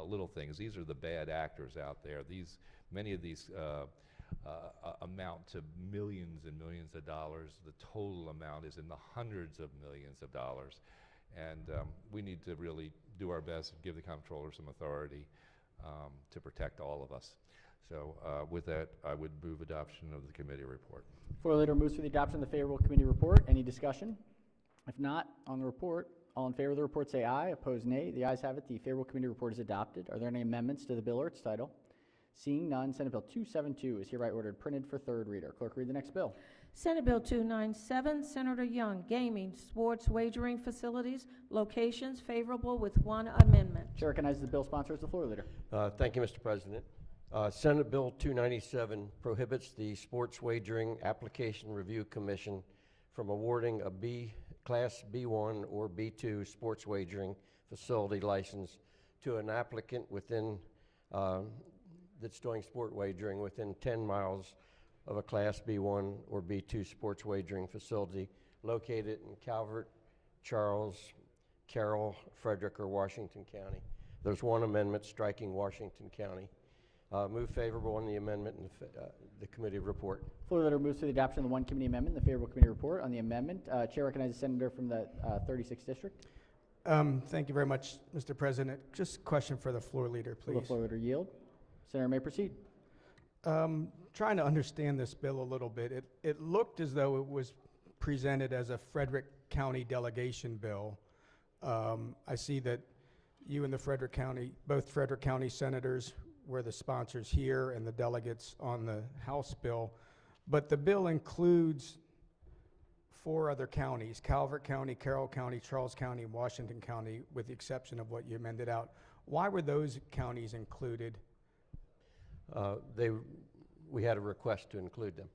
little things. These are the bad actors out there. Many of these amount to millions and millions of dollars. The total amount is in the hundreds of millions of dollars. And we need to really do our best and give the comptroller some authority to protect all of us. So with that, I would move adoption of the committee report. Floor leader moves for the adoption of the favorable committee report. Any discussion? If not, on the report, all in favor of the report say aye. Opposed, nay. The ayes have it. The favorable committee report is adopted. Are there any amendments to the bill or its title? Seeing none, Senate Bill 272 is hereby ordered printed for 3rd reader. Clerk, read the next bill. Senate Bill 297, Senator Young, gaming, sports wagering facilities, locations, favorable with 1 amendment. Chair recognizes the bill sponsor as the floor leader. Thank you, Mr. President. Senate Bill 297 prohibits the Sports Wagering Application Review Commission from awarding a Class B1 or B2 sports wagering facility license to an applicant within that's doing sport wagering within 10 miles of a Class B1 or B2 sports wagering facility located in Calvert, Charles, Carroll, Frederick, or Washington County. There's 1 amendment striking Washington County. Move favorable on the amendment and the committee report. Floor leader moves to the adoption of the 1 committee amendment and the favorable committee report. On the amendment, Chair recognizes the senator from the 36th district. Thank you very much, Mr. President. Just a question for the floor leader, please. Will the floor leader yield? Senator may proceed. Trying to understand this bill a little bit. It looked as though it was presented as a Frederick County delegation bill. I see that you and the both Frederick County senators were the sponsors here and the delegates on the House bill. But the bill includes 4 other counties: Calvert County, Carroll County, Charles County, and Washington County, with the exception of what you amended out. Why were those counties included? We had a request to include them.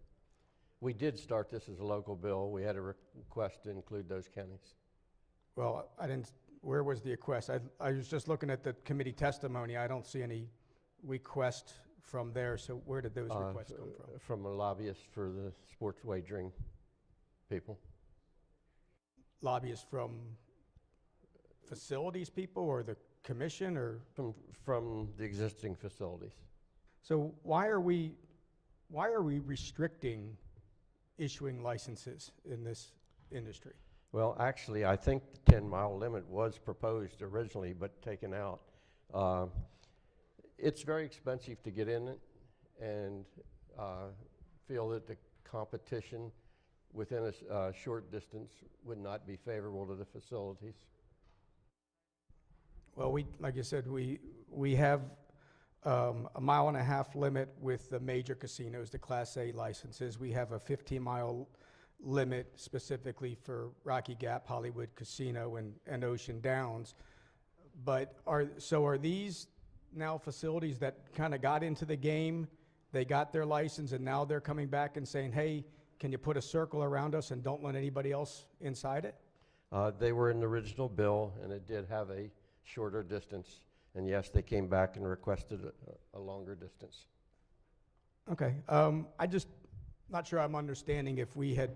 We did start this as a local bill. We had a request to include those counties. Well, where was the request? I was just looking at the committee testimony. I don't see any requests from there. So where did those requests come from? From a lobbyist for the sports wagering people. Lobbyists from facilities people or the commission or? From the existing facilities. So why are we restricting issuing licenses in this industry? Well, actually, I think the 10-mile limit was proposed originally, but taken out. It's very expensive to get in it, and feel that the competition within a short distance would not be favorable to the facilities. Well, like you said, we have a 1.5 mile limit with the major casinos, the Class A licenses. We have a 15-mile limit specifically for Rocky Gap, Hollywood Casino, and Ocean Downs. But are these now facilities that kind of got into the game, they got their license, and now they're coming back and saying, hey, can you put a circle around us and don't let anybody else inside it? They were in the original bill, and it did have a shorter distance. And yes, they came back and requested a longer distance. Okay. I just not sure I'm understanding if we had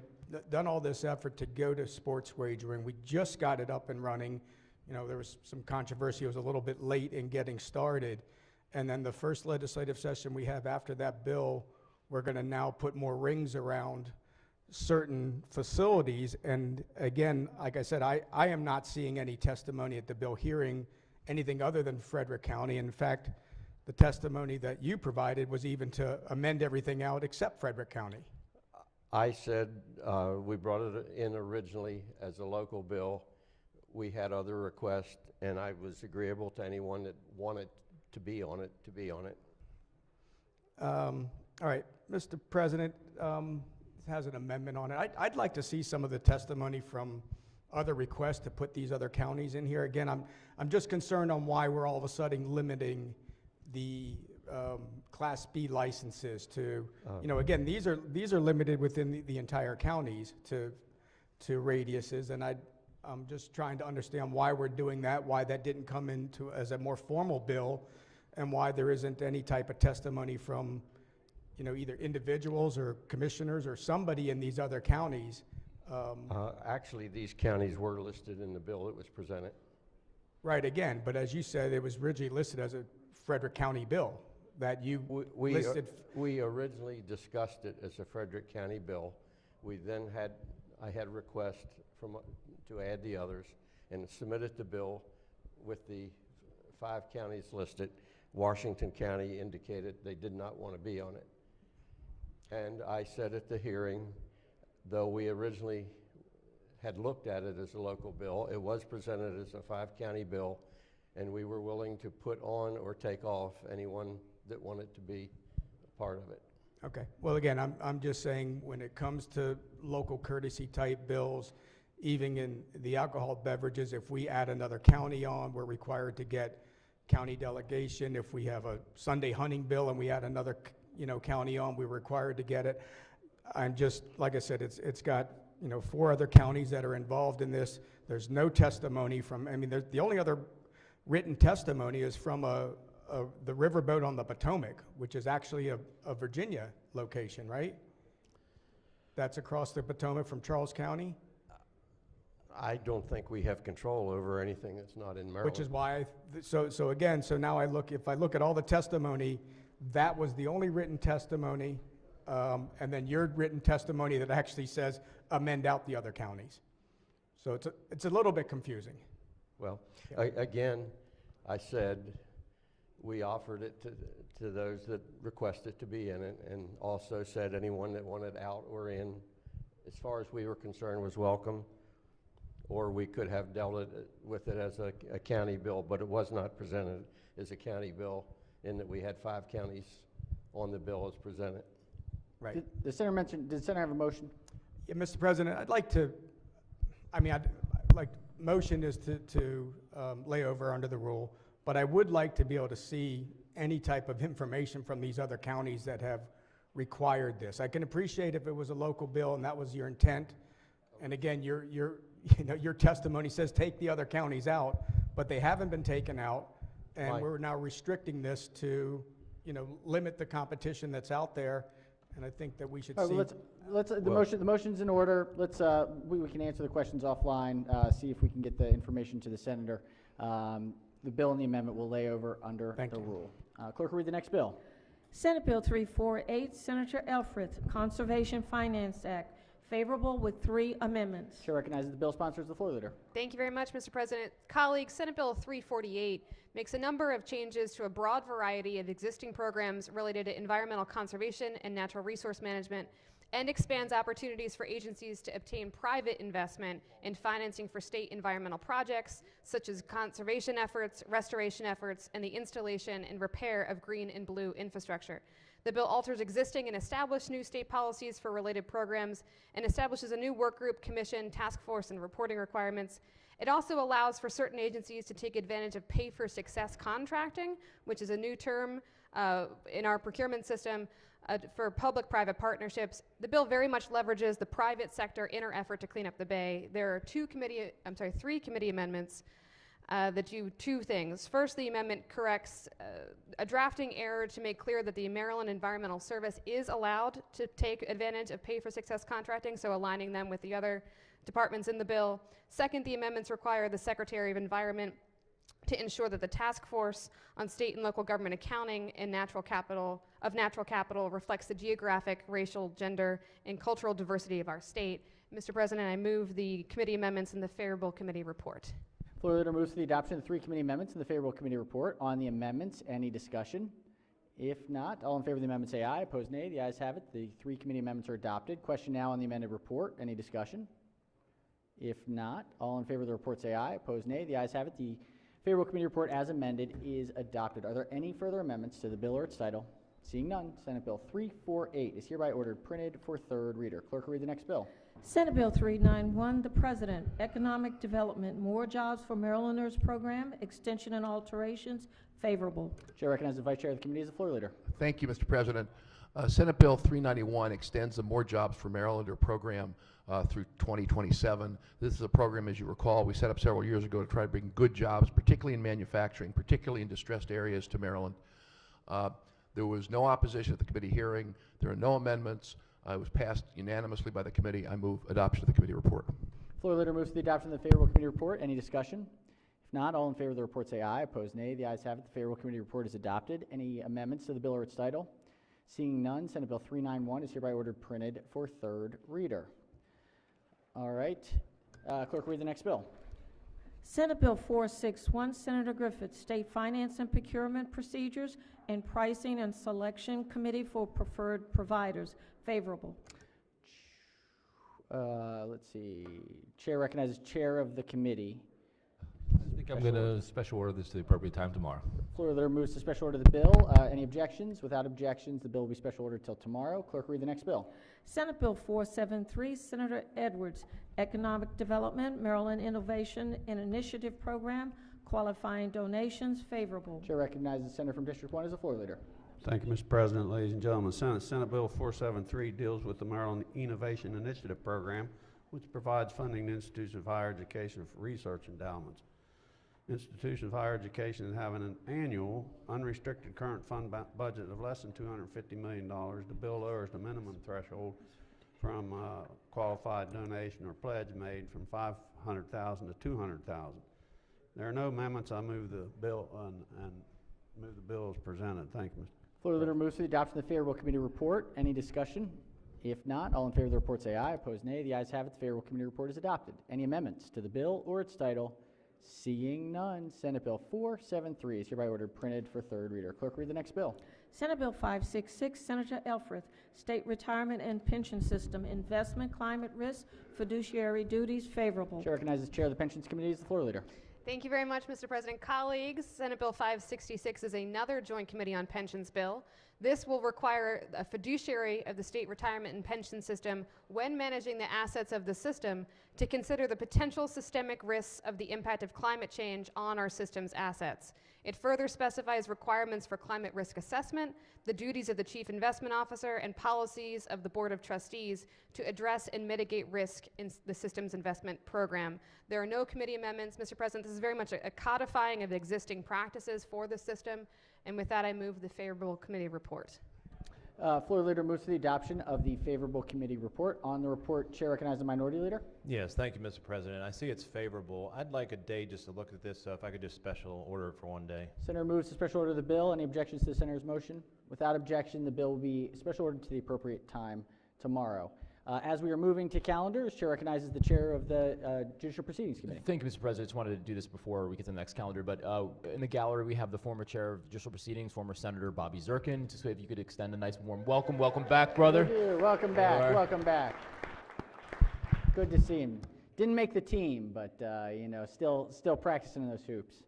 done all this effort to go to sports wagering. We just got it up and running. You know, there was some controversy. It was a little bit late in getting started. And then the first legislative session we have after that bill, we're going to now put more rings around certain facilities. And again, like I said, I am not seeing any testimony at the bill hearing anything other than Frederick County. In fact, the testimony that you provided was even to amend everything out except Frederick County. I said we brought it in originally as a local bill. We had other requests, and I was agreeable to anyone that wanted to be on it, All right, Mr. President, this has an amendment on it. I'd like to see some of the testimony from other requests to put these other counties in here. Again, I'm just concerned on why we're all of a sudden limiting the Class B licenses to, you know, again, these are limited within the entire counties to radiuses, and I'm just trying to understand why we're doing that, why that didn't come into as a more formal bill, and why there isn't any type of testimony from, you know, either individuals or commissioners or somebody in these other counties. Actually, these counties were listed in the bill that was presented. Right, again, but as you said, it was originally listed as a Frederick County bill that you listed. We originally discussed it as a Frederick County bill. We then I had requests to add the others and submitted the bill with the 5 counties listed. Washington County indicated they did not want to be on it. And I said at the hearing, though we originally had looked at it as a local bill, it was presented as a 5-county bill, and we were willing to put on or take off anyone that wanted to be a part of it. Okay. Well, again, I'm just saying when it comes to local courtesy type bills, even in the alcohol beverages, if we add another county on, we're required to get county delegation. If we have a Sunday hunting bill and we add another, you know, county on, we're required to get it. I'm just, like I said, it's got, you know, 4 other counties that are involved in this. There's no testimony from, I mean, the only other written testimony is from the riverboat on the Potomac, which is actually a Virginia location, right? That's across the Potomac from Charles County? I don't think we have control over anything that's not in Maryland. Which is why, so now if I look at all the testimony, that was the only written testimony, and then your written testimony that actually says amend out the other counties. So it's a little bit confusing. Well, again, I said we offered it to those that requested to be in it, and also said anyone that wanted out or in, as far as we were concerned, was welcome. Or we could have dealt with it as a county bill, but it was not presented as a county bill in that we had 5 counties on the bill as presented. Right. Did the senator have a motion? Yeah, Mr. President, I'd like motion is to lay over under the rule, but I would like to be able to see any type of information from these other counties that have required this. I can appreciate if it was a local bill and that was your intent. And again, your testimony says take the other counties out, but they haven't been taken out. And Right. we're now restricting this to, limit the competition that's out there. And I think that we should All see. right, well, the motion's in order. Let's, we can answer the questions offline, see if we can get the information to the senator. The bill and the amendment will lay over under the rule. Clerk will read the next bill. Senate Bill 348, Senator Elfreth, Conservation Finance Act, favorable with 3 amendments. Chair recognizes the bill sponsors, the floor leader. Thank you very much, Mr. President. Colleagues, Senate Bill 348 makes a number of changes to a broad variety of existing programs related to environmental conservation and natural resource management, and expands opportunities for agencies to obtain private investment in financing for state environmental projects, such as conservation efforts, restoration efforts, and the installation and repair of green and blue infrastructure. The bill alters existing and established new state policies for related programs and establishes a new work group, commission, task force, and reporting requirements. It also allows for certain agencies to take advantage of pay-for-success contracting, which is a new term in our procurement system for public-private partnerships. The bill very much leverages the private sector inner effort to clean up the Bay. There are 3 committee amendments that do 2 things. First, the amendment corrects a drafting error to make clear that the Maryland Environmental Service is allowed to take advantage of pay-for-success contracting, so aligning them with the other departments in the bill. Second, the amendments require the Secretary of Environment to ensure that the task force on state and local government accounting and natural capital reflects the geographic, racial, gender, and cultural diversity of our state. Mr. President, I move the committee amendments in the favorable committee report. Floor leader moves to the adoption of the 3 committee amendments in the favorable committee report. On the amendments, any discussion? If not, all in favor of the amendment say aye. Opposed, nay. The ayes have it. The 3 committee amendments are adopted. Question now on the amended report. Any discussion? If not, all in favor of the report say aye. Opposed, nay. The ayes have it. The favorable committee report as amended is adopted. Are there any further amendments to the bill or its title? Seeing none, Senate Bill 348 is hereby ordered printed for 3rd reader. Clerk will read the next bill. Senate Bill 391, the President, Economic Development, More Jobs for Marylanders Program, Extension and Alterations, favorable. Chair recognizes the Vice Chair of the Committee as the floor leader. Thank you, Mr. President. Senate Bill 391 extends the More Jobs for Marylander program through 2027. This is a program, as you recall, we set up several years ago to try to bring good jobs, particularly in manufacturing, particularly in distressed areas, to Maryland. There was no opposition at the committee hearing. There are no amendments. It was passed unanimously by the committee. I move adoption of the committee report. Floor leader moves to the adoption of the favorable committee report. Any discussion? If not, all in favor of the report say aye. Opposed, nay. The ayes have it. The favorable committee report is adopted. Any amendments to the bill or its title? Seeing none, Senate Bill 391 is hereby ordered printed for 3rd reader. All right. Clerk, read the next bill. Senate Bill 461, Senator Griffith, State Finance and Procurement Procedures and Pricing and Selection Committee for Preferred Providers, favorable. Let's see. Chair recognizes Chair of the Committee. I think I'm going to special order this to the appropriate time tomorrow. Floor leader moves to special order the bill. Any objections? Without objections, the bill will be special ordered till tomorrow. Clerk, read the next bill. Senate Bill 473, Senator Edwards, Economic Development, Maryland Innovation and Initiative Program, Qualifying Donations, favorable. Chair recognizes the senator from District 1 as the floor leader. Thank you, Mr. President, ladies and gentlemen. Senate Bill 473 deals with the Maryland Innovation Initiative Program, which provides funding to institutions of higher education for research endowments. Institutions of higher education that have an annual unrestricted current fund budget of less than $250 million. The bill lowers the minimum threshold from qualified donation or pledge made from $500,000 to $200,000. There are no amendments. I move the bill and move the bill as presented. Thank you, Mr. Floor leader moves to the adoption of the favorable committee report. Any discussion? If not, all in favor of the report say aye. Opposed, nay. The ayes have it. The favorable committee report is adopted. Any amendments to the bill or its title? Seeing none, Senate Bill 473 is hereby ordered printed for 3rd reader. Clerk, read the next bill. Senate Bill 566, Senator Elfreth, State Retirement and Pension System, Investment, Climate Risk, Fiduciary Duties, favorable. Chair recognizes the Chair of the Pensions Committee as the floor leader. Thank you very much, Mr. President. Colleagues, Senate Bill 566 is another joint committee on pensions bill. This will require a fiduciary of the state retirement and pension system, when managing the assets of the system, to consider the potential systemic risks of the impact of climate change on our system's assets. It further specifies requirements for climate risk assessment, the duties of the chief investment officer, and policies of the board of trustees to address and mitigate risk in the system's investment program. There are no committee amendments, Mr. President. This is very much a codifying of existing practices for the system. And with that, I move the favorable committee report. Floor Leader moves to the adoption of the favorable committee report. On the report, Chair recognizes the Minority Leader. Yes, thank you, Mr. President. I see it's favorable. I'd like a day just to look at this, if I could just special order it for one day. Senator moves to special order the bill. Any objections to the Senator's motion? Without objection, the bill will be special ordered to the appropriate time tomorrow. As we are moving to calendars, Chair recognizes the Chair of the Judicial Proceedings Committee. Thank you, Mr. President. I just wanted to do this before we get to the next calendar, but in the gallery we have the former Chair of Judicial Proceedings, former Senator Bobby Zirkin. Just if you could extend a nice warm welcome. Welcome back, brother. Thank you. Welcome back. Welcome back. Good to see him. Didn't make the team, but you know, still practicing those hoops.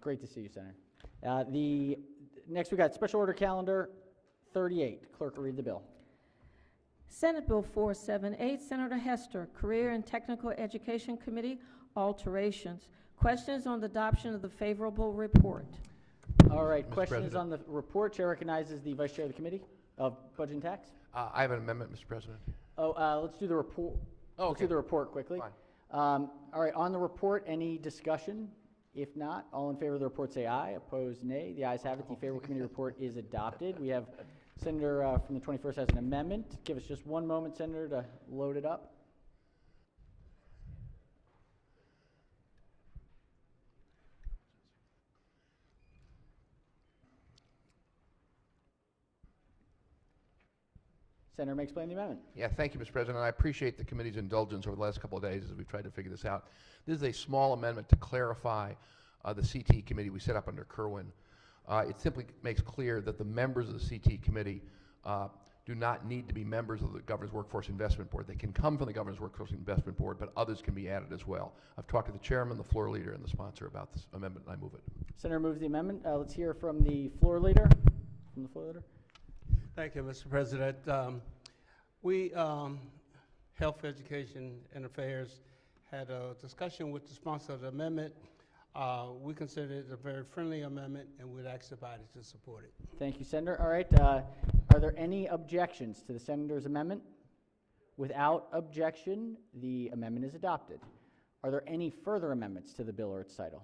Great to see you, Senator. Next we got special order calendar 38. Clerk will read the bill. Senate Bill 478, Senator Hester, Career and Technical Education Committee, alterations. Questions on the adoption of the favorable report? All right, Mr. questions President. on the report. Chair recognizes the Vice Chair of the Committee of Budget and Tax. I have an amendment, Mr. President. Let's do the report. Oh, Let's do okay. the report quickly. Fine. All right, on the report, any discussion? If not, all in favor of the report say aye. Opposed, nay. The ayes have it. The favorable committee report is adopted. We have Senator from the 21st has an amendment. Give us just one moment, Senator, to load it up. Senator may explain the amendment. Yeah, thank you, Mr. President. I appreciate the committee's indulgence over the last couple of days as we've tried to figure this out. This is a small amendment to clarify the CT committee we set up under Kerwin. It simply makes clear that the members of the CT committee do not need to be members of the Governor's Workforce Investment Board. They can come from the Governor's Workforce Investment Board, but others can be added as well. I've talked to the chairman, the floor leader, and the sponsor about this amendment, and I move it. Senator moves the amendment. Let's hear from the floor leader. From the floor leader. Thank you, Mr. President. We, Health, Education, and Affairs, had a discussion with the sponsor of the amendment. We consider it a very friendly amendment, and we'd ask the body to support it. Thank you, Senator. All right. Are there any objections to the Senator's amendment? Without objection, the amendment is adopted. Are there any further amendments to the bill or its title?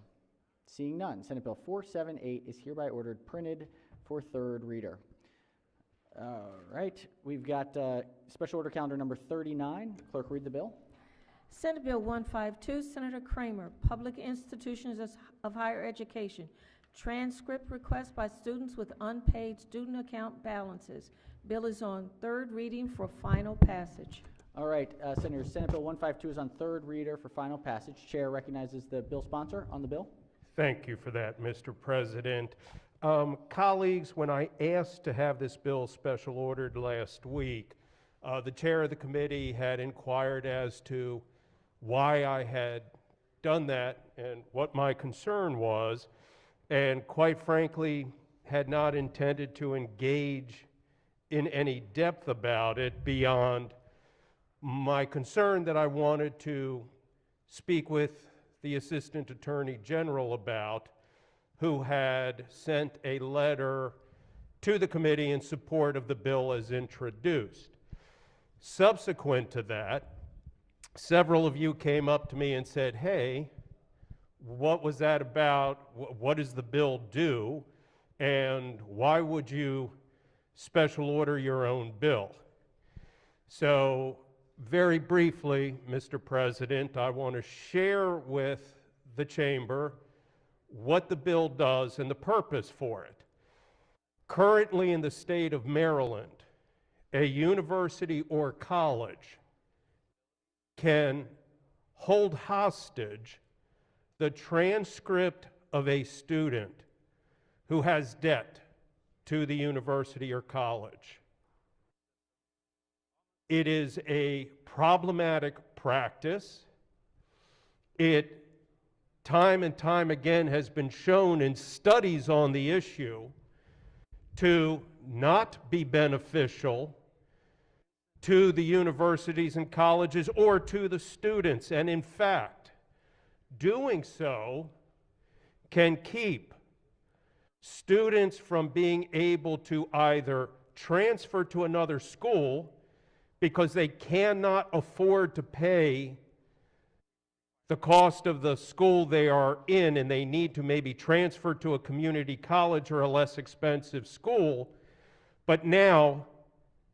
Seeing none, Senate Bill 478 is hereby ordered printed for third reader. All right. We've got special order calendar number 39. Clerk, read the bill. Senate Bill 152, Senator Kramer, Public Institutions of Higher Education, transcript request by students with unpaid student account balances. Bill is on third reading for final passage. All right, Senator, Senate Bill 152 is on third reader for final passage. Chair recognizes the bill sponsor on the bill. Thank you for that, Mr. President. Colleagues, when I asked to have this bill special ordered last week, the chair of the committee had inquired as to why I had done that and what my concern was, and quite frankly, had not intended to engage in any depth about it beyond my concern that I wanted to speak with the Assistant Attorney General about, who had sent a letter to the committee in support of the bill as introduced. Subsequent to that, several of you came up to me and said, hey, what was that about? What does the bill do? And why would you special order your own bill? So very briefly, Mr. President, I want to share with the chamber what the bill does and the purpose for it. Currently in the state of Maryland, a university or college can hold hostage the transcript of a student who has debt to the university or college. It is a problematic practice. It, time and time again, has been shown in studies on the issue to not be beneficial to the universities and colleges or to the students. And in fact, doing so can keep students from being able to either transfer to another school because they cannot afford to pay the cost of the school they are in, and they need to maybe transfer to a community college or a less expensive school, but now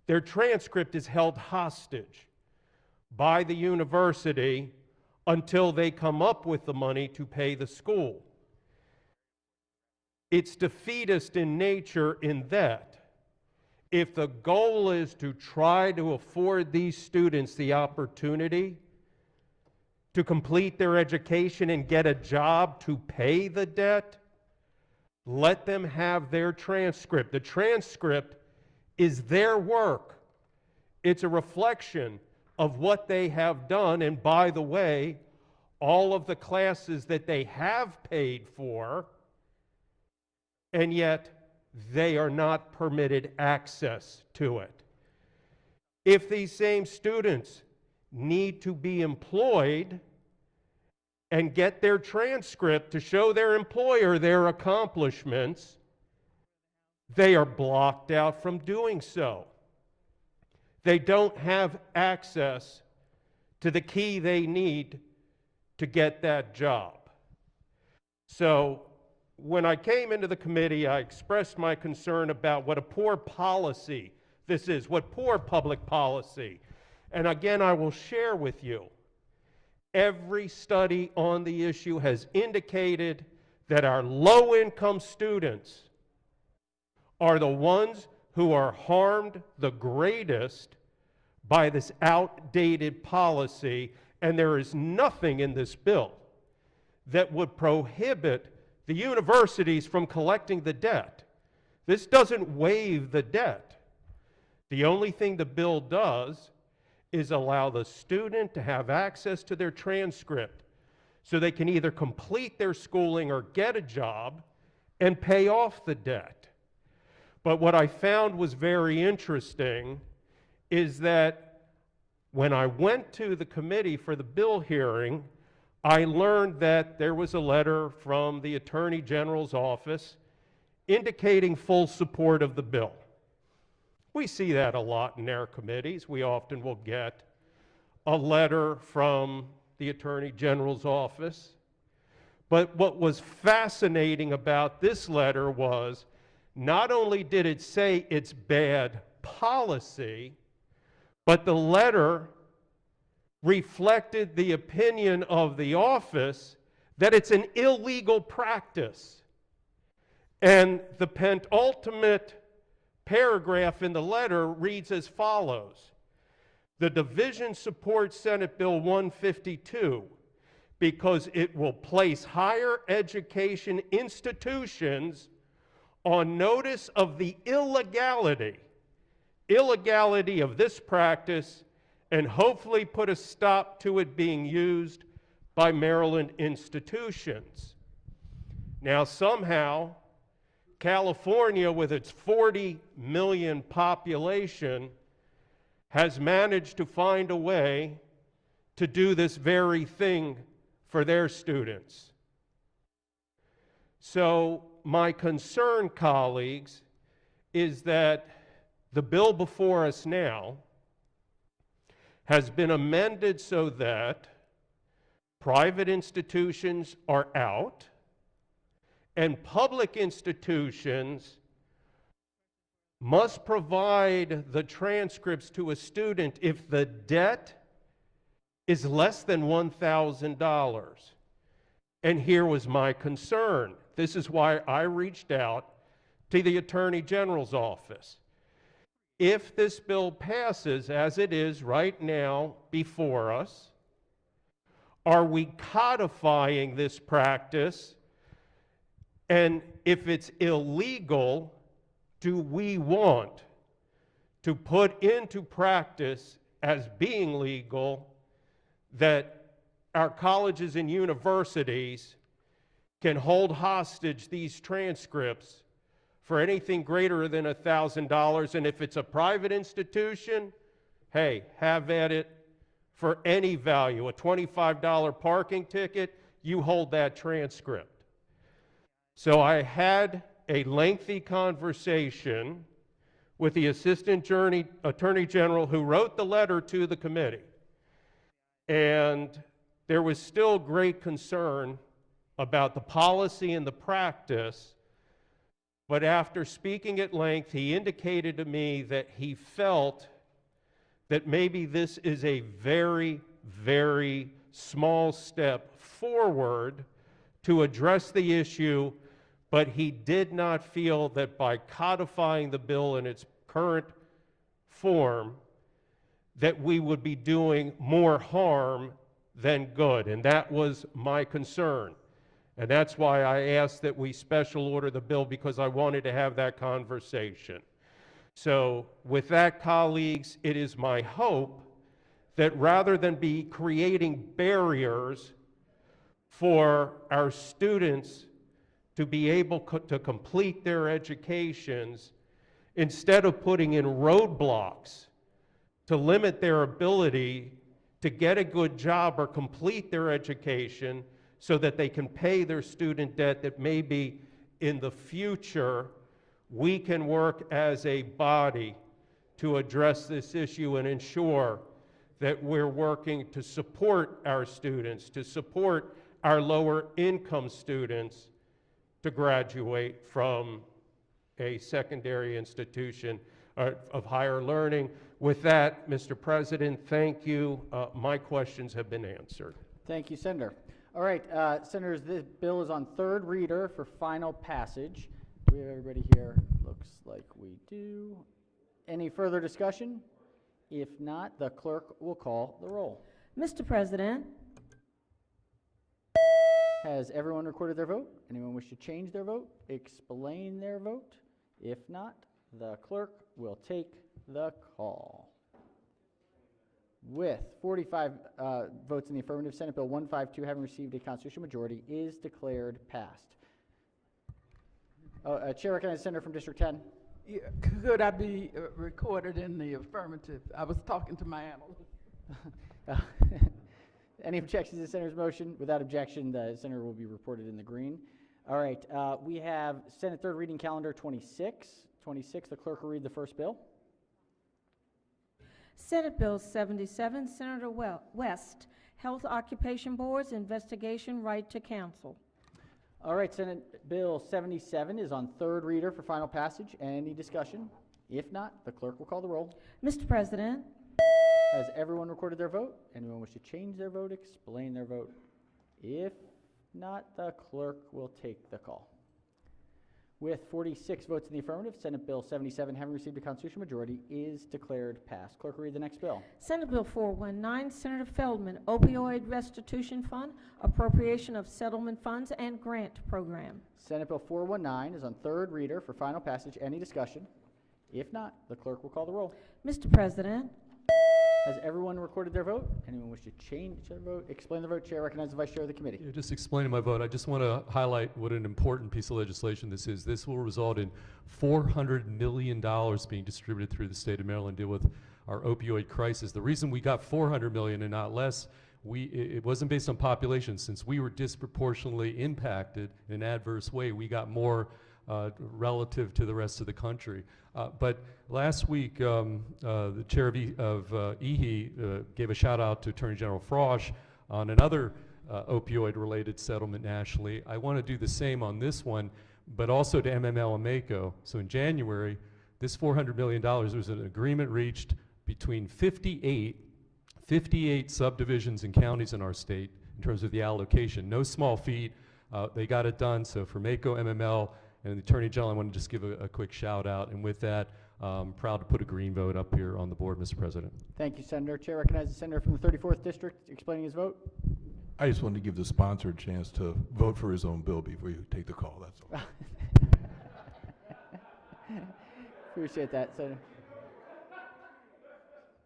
their transcript is held hostage by the university until they come up with the money to pay the school. It's defeatist in nature in that if the goal is to try to afford these students the opportunity to complete their education and get a job to pay the debt, let them have their transcript. The transcript is their work. It's a reflection of what they have done. And by the way, all of the classes that they have paid for, and yet they are not permitted access to it. If these same students need to be employed and get their transcript to show their employer their accomplishments, they are blocked out from doing so. They don't have access to the key they need to get that job. So when I came into the committee, I expressed my concern about what a poor policy this is, what poor public policy. And again, I will share with you, every study on the issue has indicated that our low-income students are the ones who are harmed the greatest by this outdated policy, and there is nothing in this bill that would prohibit the universities from collecting the debt. This doesn't waive the debt. The only thing the bill does is allow the student to have access to their transcript so they can either complete their schooling or get a job and pay off the debt. But what I found was very interesting is that when I went to the committee for the bill hearing, I learned that there was a letter from the Attorney General's office indicating full support of the bill. We see that a lot in our committees. We often will get a letter from the Attorney General's office. But what was fascinating about this letter was not only did it say it's bad policy, but the letter reflected the opinion of the office that it's an illegal practice. And the penultimate paragraph in the letter reads as follows: the division supports Senate Bill 152 because it will place higher education institutions on notice of the illegality of this practice and hopefully put a stop to it being used by Maryland institutions. Now, somehow, California, with its 40 million population, has managed to find a way to do this very thing for their students. So my concern, colleagues, is that the bill before us now has been amended so that private institutions are out and public institutions must provide the transcripts to a student if the debt is less than $1,000. And here was my concern. This is why I reached out to the Attorney General's office. If this bill passes as it is right now before us, are we codifying this practice? And if it's illegal, do we want to put into practice as being legal that our colleges and universities can hold hostage these transcripts for anything greater than $1,000. And if it's a private institution, hey, have at it for any value. A $25 parking ticket, you hold that transcript. So I had a lengthy conversation with the Assistant Attorney General who wrote the letter to the committee. And there was still great concern about the policy and the practice, but after speaking at length, he indicated to me that he felt that maybe this is a very, very small step forward to address the issue, but he did not feel that by codifying the bill in its current form, that we would be doing more harm than good, and that was my concern. And that's why I asked that we special order the bill, because I wanted to have that conversation. So with that, colleagues, it is my hope that rather than be creating barriers for our students to be able to complete their educations, instead of putting in roadblocks to limit their ability to get a good job or complete their education so that they can pay their student debt, that maybe in the future we can work as a body to address this issue and ensure that we're working to support our students, to support our lower income students to graduate from a secondary institution of higher learning. With that, Mr. President, thank you. My questions have been answered. Thank you, Senator. All right, Senators, this bill is on third reader for final passage. Do we have everybody here? Looks like we do. Any further discussion? If not, the clerk will call the roll. Mr. President, Has everyone recorded their vote? Anyone wish to change their vote? Explain their vote? If not, the clerk will take the call. With 45 votes in the affirmative, Senate Bill 152, having received a constitutional majority, is declared passed. Chair recognizes the senator from District 10. Yeah, could I be recorded in the affirmative? I was talking to my analyst. Any objections to the senator's motion? Without objection, the senator will be reported in the green. All right, we have Senate third reading calendar 26. 26, the clerk will read the first bill. Senate Bill 77, Senator West, Health Occupation Boards, Investigation Right to Counsel. All right, Senate Bill 77 is on third reader for final passage. Any discussion? If not, the clerk will call the roll. Mr. President, Has everyone recorded their vote? Anyone wish to change their vote? Explain their vote? If not, the clerk will take the call. With 46 votes in the affirmative, Senate Bill 77, having received a constitutional majority, is declared passed. Clerk will read the next bill. Senate Bill 419, Senator Feldman, Opioid Restitution Fund, Appropriation of Settlement Funds and Grant Program. Senate Bill 419 is on third reader for final passage. Any discussion? If not, the clerk will call the roll. Mr. President, Has everyone recorded their vote? Anyone wish to change their vote? Explain the vote. Chair recognizes the Vice Chair of the committee. Yeah, just explaining my vote, I just want to highlight what an important piece of legislation this is. This will result in $400 million being distributed through the state of Maryland to deal with our opioid crisis. The reason we got $400 million and not less, it wasn't based on population. Since we were disproportionately impacted in an adverse way, we got more relative to the rest of the country. But last week, the chair of EHE gave a shout out to Attorney General Frosch on another opioid-related settlement nationally. I want to do the same on this one, but also to MML and MACO. So in January, this $400 million was an agreement reached between 58 subdivisions and counties in our state in terms of the allocation. No small feat. They got it done. So for MACO, MML, and the Attorney General, I want to just give a quick shout out. And with that, proud to put a green vote up here on the board, Mr. President. Thank you, Senator. Chair recognizes the senator from the 34th District explaining his vote. I just wanted to give the sponsor a chance to vote for his own bill before you take the call, that's all. Appreciate that, Senator.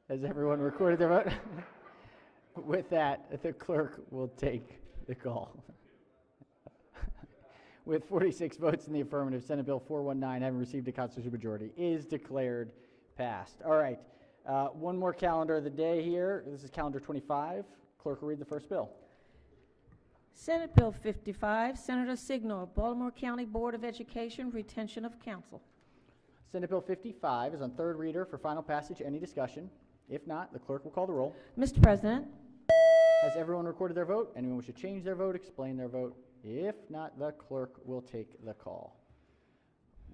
Has everyone recorded their vote? With that, the clerk will take the call. With 46 votes in the affirmative, Senate Bill 419, having received a constitutional majority, is declared passed. All right, one more calendar of the day here. This is calendar 25. Clerk will read the first bill. Senate Bill 55, Senator Signor, Baltimore County Board of Education, retention of counsel. Senate Bill 55 is on third reader for final passage. Any discussion? If not, the clerk will call the roll. Mr. President, Has everyone recorded their vote? Anyone wish to change their vote, explain their vote? If not, the clerk will take the call.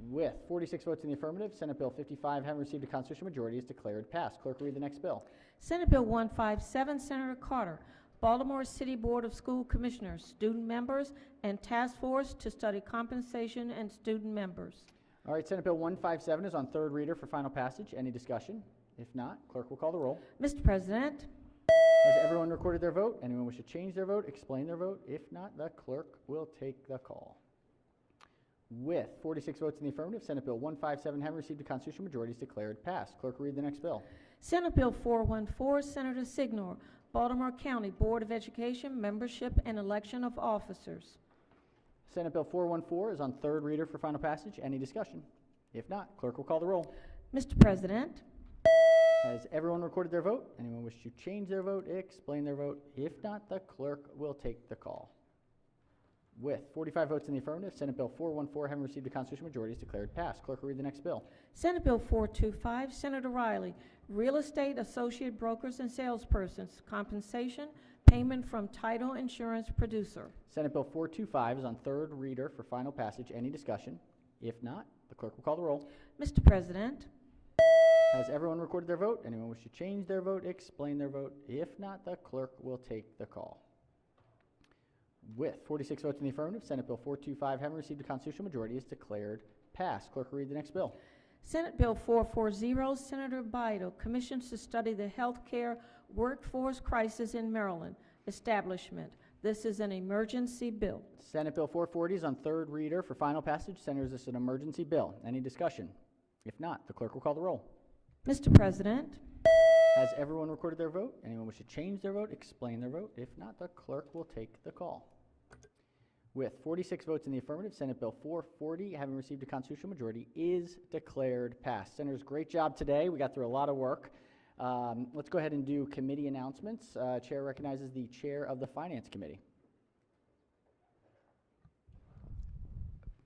With 46 votes in the affirmative, Senate Bill 55, having received a constitutional majority, is declared passed. Clerk will read the next bill. Senate Bill 157, Senator Carter, Baltimore City Board of School Commissioners, student members, and task force to study compensation and student members. All right, Senate Bill 157 is on third reader for final passage. Any discussion? If not, clerk will call the roll. Mr. President, Has everyone recorded their vote? Anyone wish to change their vote, explain their vote? If not, the clerk will take the call. With 46 votes in the affirmative, Senate Bill 157, having received a constitutional majority, is declared passed. Clerk will read the next bill. Senate Bill 414, Senator Signor, Baltimore County Board of Education, membership and election of officers. Senate Bill 414 is on third reader for final passage. Any discussion? If not, clerk will call the roll. Mr. President, Has everyone recorded their vote? Anyone wish to change their vote, explain their vote? If not, the clerk will take the call. With 45 votes in the affirmative, Senate Bill 414, having received a constitutional majority, is declared passed. Clerk will read the next bill. Senate Bill 425, Senator Riley, real estate associate brokers and salespersons, compensation, payment from title insurance producer. Senate Bill 425 is on third reader for final passage. Any discussion? If not, the clerk will call the roll. Mr. President, Has everyone recorded their vote? Anyone wish to change their vote, explain their vote? If not, the clerk will take the call. With 46 votes in the affirmative, Senate Bill 425, having received a constitutional majority, is declared passed. Clerk will read the next bill. Senate Bill 440, Senator Bidle, commissions to study the healthcare workforce crisis in Maryland, establishment. This is an emergency bill. Senate Bill 440 is on third reader for final passage. Senators, this is an emergency bill. Any discussion? If not, the clerk will call the roll. Mr. President, Has everyone recorded their vote? Anyone wish to change their vote, explain their vote? If not, the clerk will take the call. With 46 votes in the affirmative, Senate Bill 440, having received a constitutional majority, is declared passed. Senators, great job today. We got through a lot of work. Let's go ahead and do committee announcements. Chair recognizes the chair of the Finance Committee.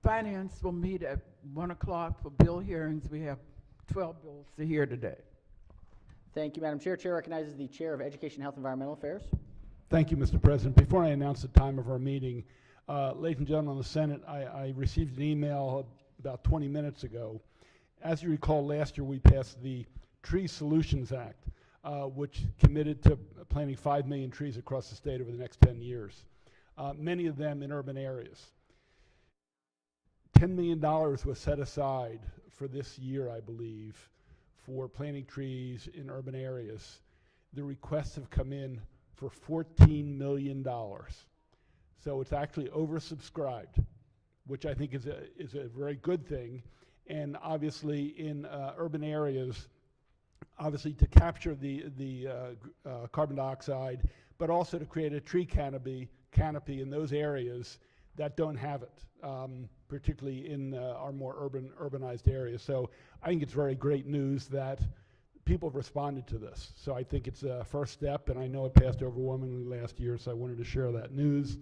Finance will meet at 1 o'clock for bill hearings. We have 12 bills to hear today. Thank you, Madam Chair. Chair recognizes the chair of Education, Health, and Environmental Affairs. Thank you, Mr. President. Before I announce the time of our meeting, ladies and gentlemen of the Senate, I received an email about 20 minutes ago. As you recall, last year we passed the Tree Solutions Act, which committed to planting 5 million trees across the state over the next 10 years, many of them in urban areas. $10 million was set aside for this year, I believe, for planting trees in urban areas. The requests have come in for $14 million. So it's actually oversubscribed, which I think is a very good thing. And obviously in urban areas, obviously to capture the carbon dioxide, but also to create a tree canopy in those areas that don't have it, particularly in our more urbanized areas. So I think it's very great news that people have responded to this. So I think it's a first step, and I know it passed overwhelmingly last year, so I wanted to share that news.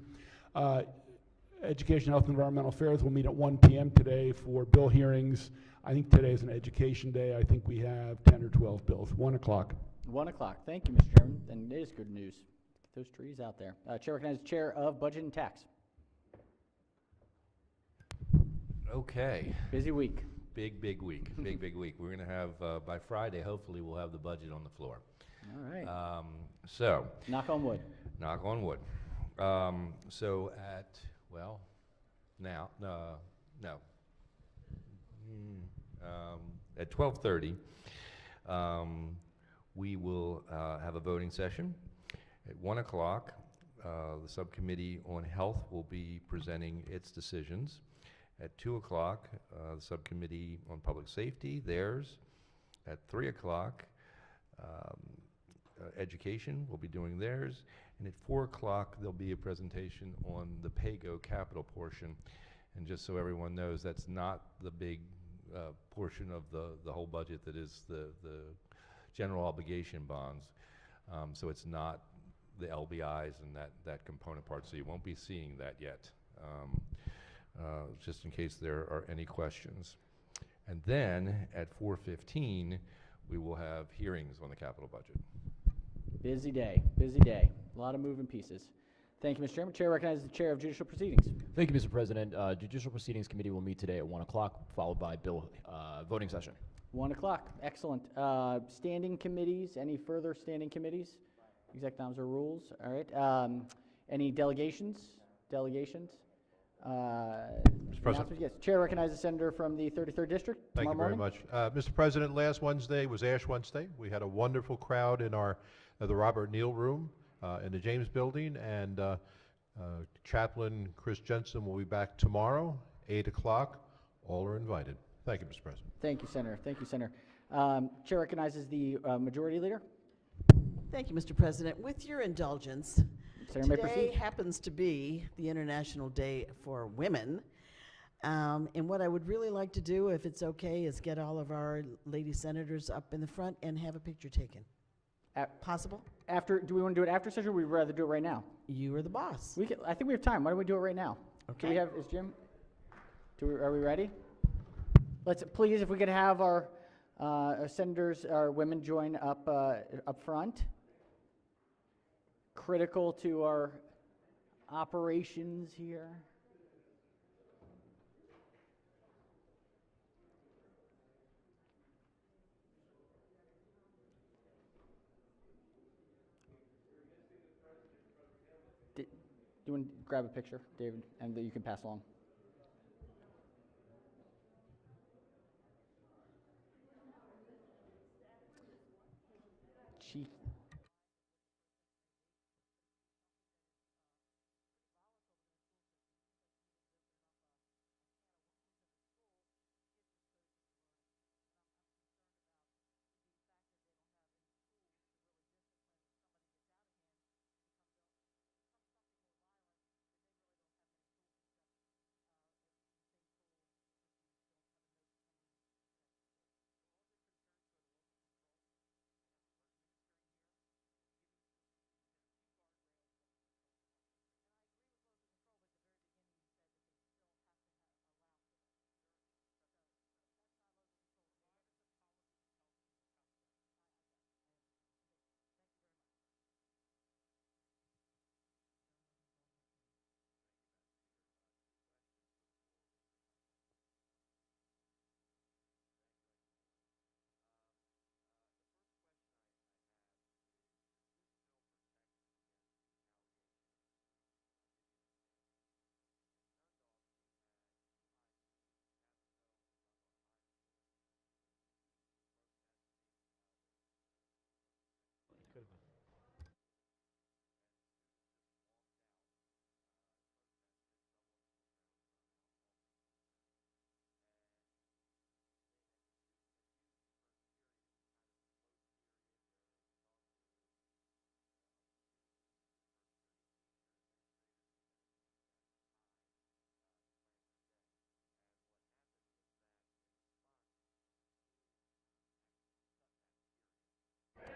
Education, Health, and Environmental Affairs will meet at 1 p.m. today for bill hearings. I think today is an education day. I think we have 10 or 12 bills. 1 o'clock. 1 o'clock. Thank you, Mr. Chairman. And it is good news. Get those trees out there. Chair recognizes Chair of Budget and Tax. Okay. Busy week. Big week. Big week. We're going to have, by Friday, hopefully, we'll have the budget on the floor. All right. So. Knock on wood. Knock on wood. So at, well, now, no. At 12:30, we will have a voting session. At 1 o'clock, the subcommittee on health will be presenting its decisions. At 2 o'clock, the subcommittee on public safety, theirs. At 3 o'clock, education will be doing theirs. And at 4 o'clock, there'll be a presentation on the PAYGO capital portion. And just so everyone knows, that's not the big portion of the whole budget that is the general obligation bonds. So it's not the LBIs and that component part, so you won't be seeing that yet, just in case there are any questions. And then at 4:15, we will have hearings on the capital budget. Busy day, busy day. A lot of moving pieces. Thank you, Mr. Chairman. Chair recognizes the Chair of Judicial Proceedings. Thank you, Mr. President. Judicial Proceedings Committee will meet today at 1 o'clock, followed by bill voting session. 1 o'clock, excellent. Standing committees, any further standing committees? Exec noms or rules, all right. Any delegations? Delegations? Mr. President. Yes, Chair recognizes the senator from the 33rd District. Thank you very much. Mr. President, last Wednesday was Ash Wednesday. We had a wonderful crowd in our the Robert Neal Room in the James Building, and Chaplain Chris Jensen will be back tomorrow, 8 o'clock. All are invited. Thank you, Mr. President. Thank you, Senator. Thank you, Senator. Chair recognizes the Majority Leader. Thank you, Mr. President. With your indulgence, Senator may today proceed. happens to be the International Day for Women. And what I would really like to do, if it's okay, is get all of our lady senators up in the front and have a picture taken. Possible? Do we want to do it after session, or would we rather do it right now? You are the boss. I think we have time. Why don't we do it right now? Okay. Is Jim? Are we ready? Let's please, if we could have our senators, our women join up front. Critical to our operations here. Do you want to grab a picture, David, and that you can pass along? Chief.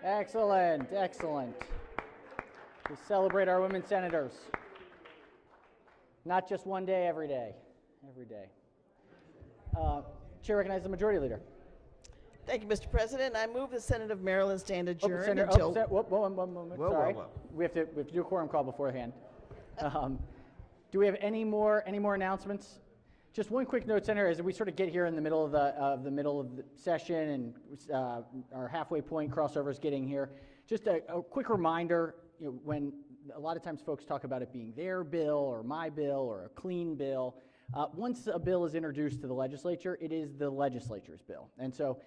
Excellent, excellent. We celebrate our women senators. Not just one day, every day. Every day. Chair recognizes the Majority Leader. Thank you, Mr. President. I move the Senate of Maryland stand adjourned Senator, until... one moment, sorry. We have to do a quorum call beforehand. Do we have any more announcements? Just one quick note, Senator, as we sort of get here in the middle of the session and our halfway point crossovers getting here. Just a quick reminder, when a lot of times folks talk about it being their bill or my bill or a clean bill, once a bill is introduced to the legislature, it is the legislature's bill. And so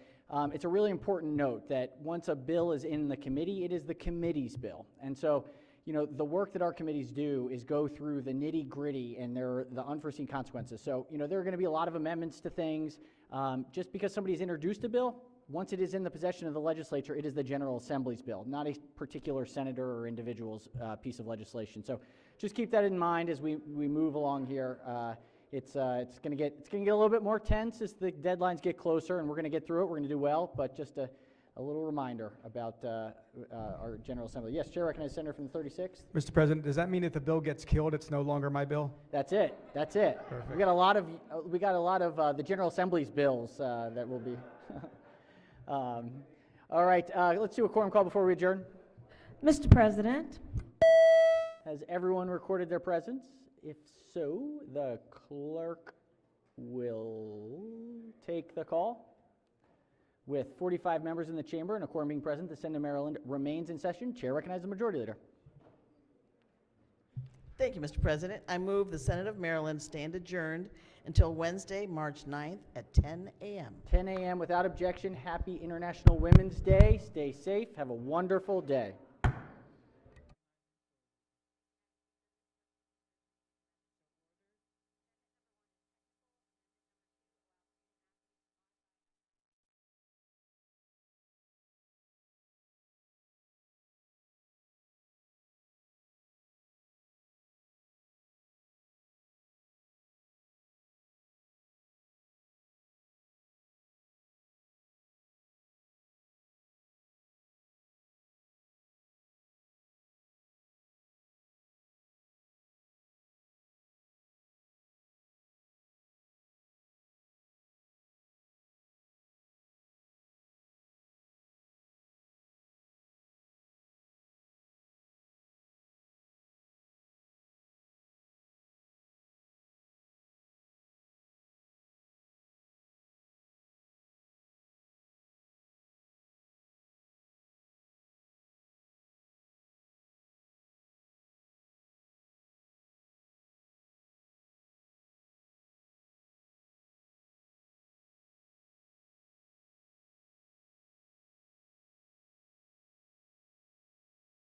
it's a really important note that once a bill is in the committee, it is the committee's bill. And so, the work that our committees do is go through the nitty-gritty and the unforeseen consequences. So, there are going to be a lot of amendments to things. Just because somebody's introduced a bill, once it is in the possession of the legislature, it is the General Assembly's bill, not a particular senator or individual's piece of legislation. So just keep that in mind as we move along here. It's going to get a little bit more tense as the deadlines get closer, and we're going to get through it. We're going to do well, but just a little reminder about our General Assembly. Yes, Chair recognizes Senator from the 36th. Mr. President, does that mean if the bill gets killed, it's no longer my bill? That's it. That's it. Perfect. We got a lot of the General Assembly's bills that will be. All right, let's do a quorum call before we adjourn. Mr. President, Has everyone recorded their presence? If so, the clerk will take the call. With 45 members in the chamber and a quorum being present, the Senate of Maryland remains in session. Chair recognizes the Majority Leader. Thank you, Mr. President. I move the Senate of Maryland stand adjourned until Wednesday, March 9th at 10 a.m. 10 a.m. without objection. Happy International Women's Day. Stay safe. Have a wonderful day.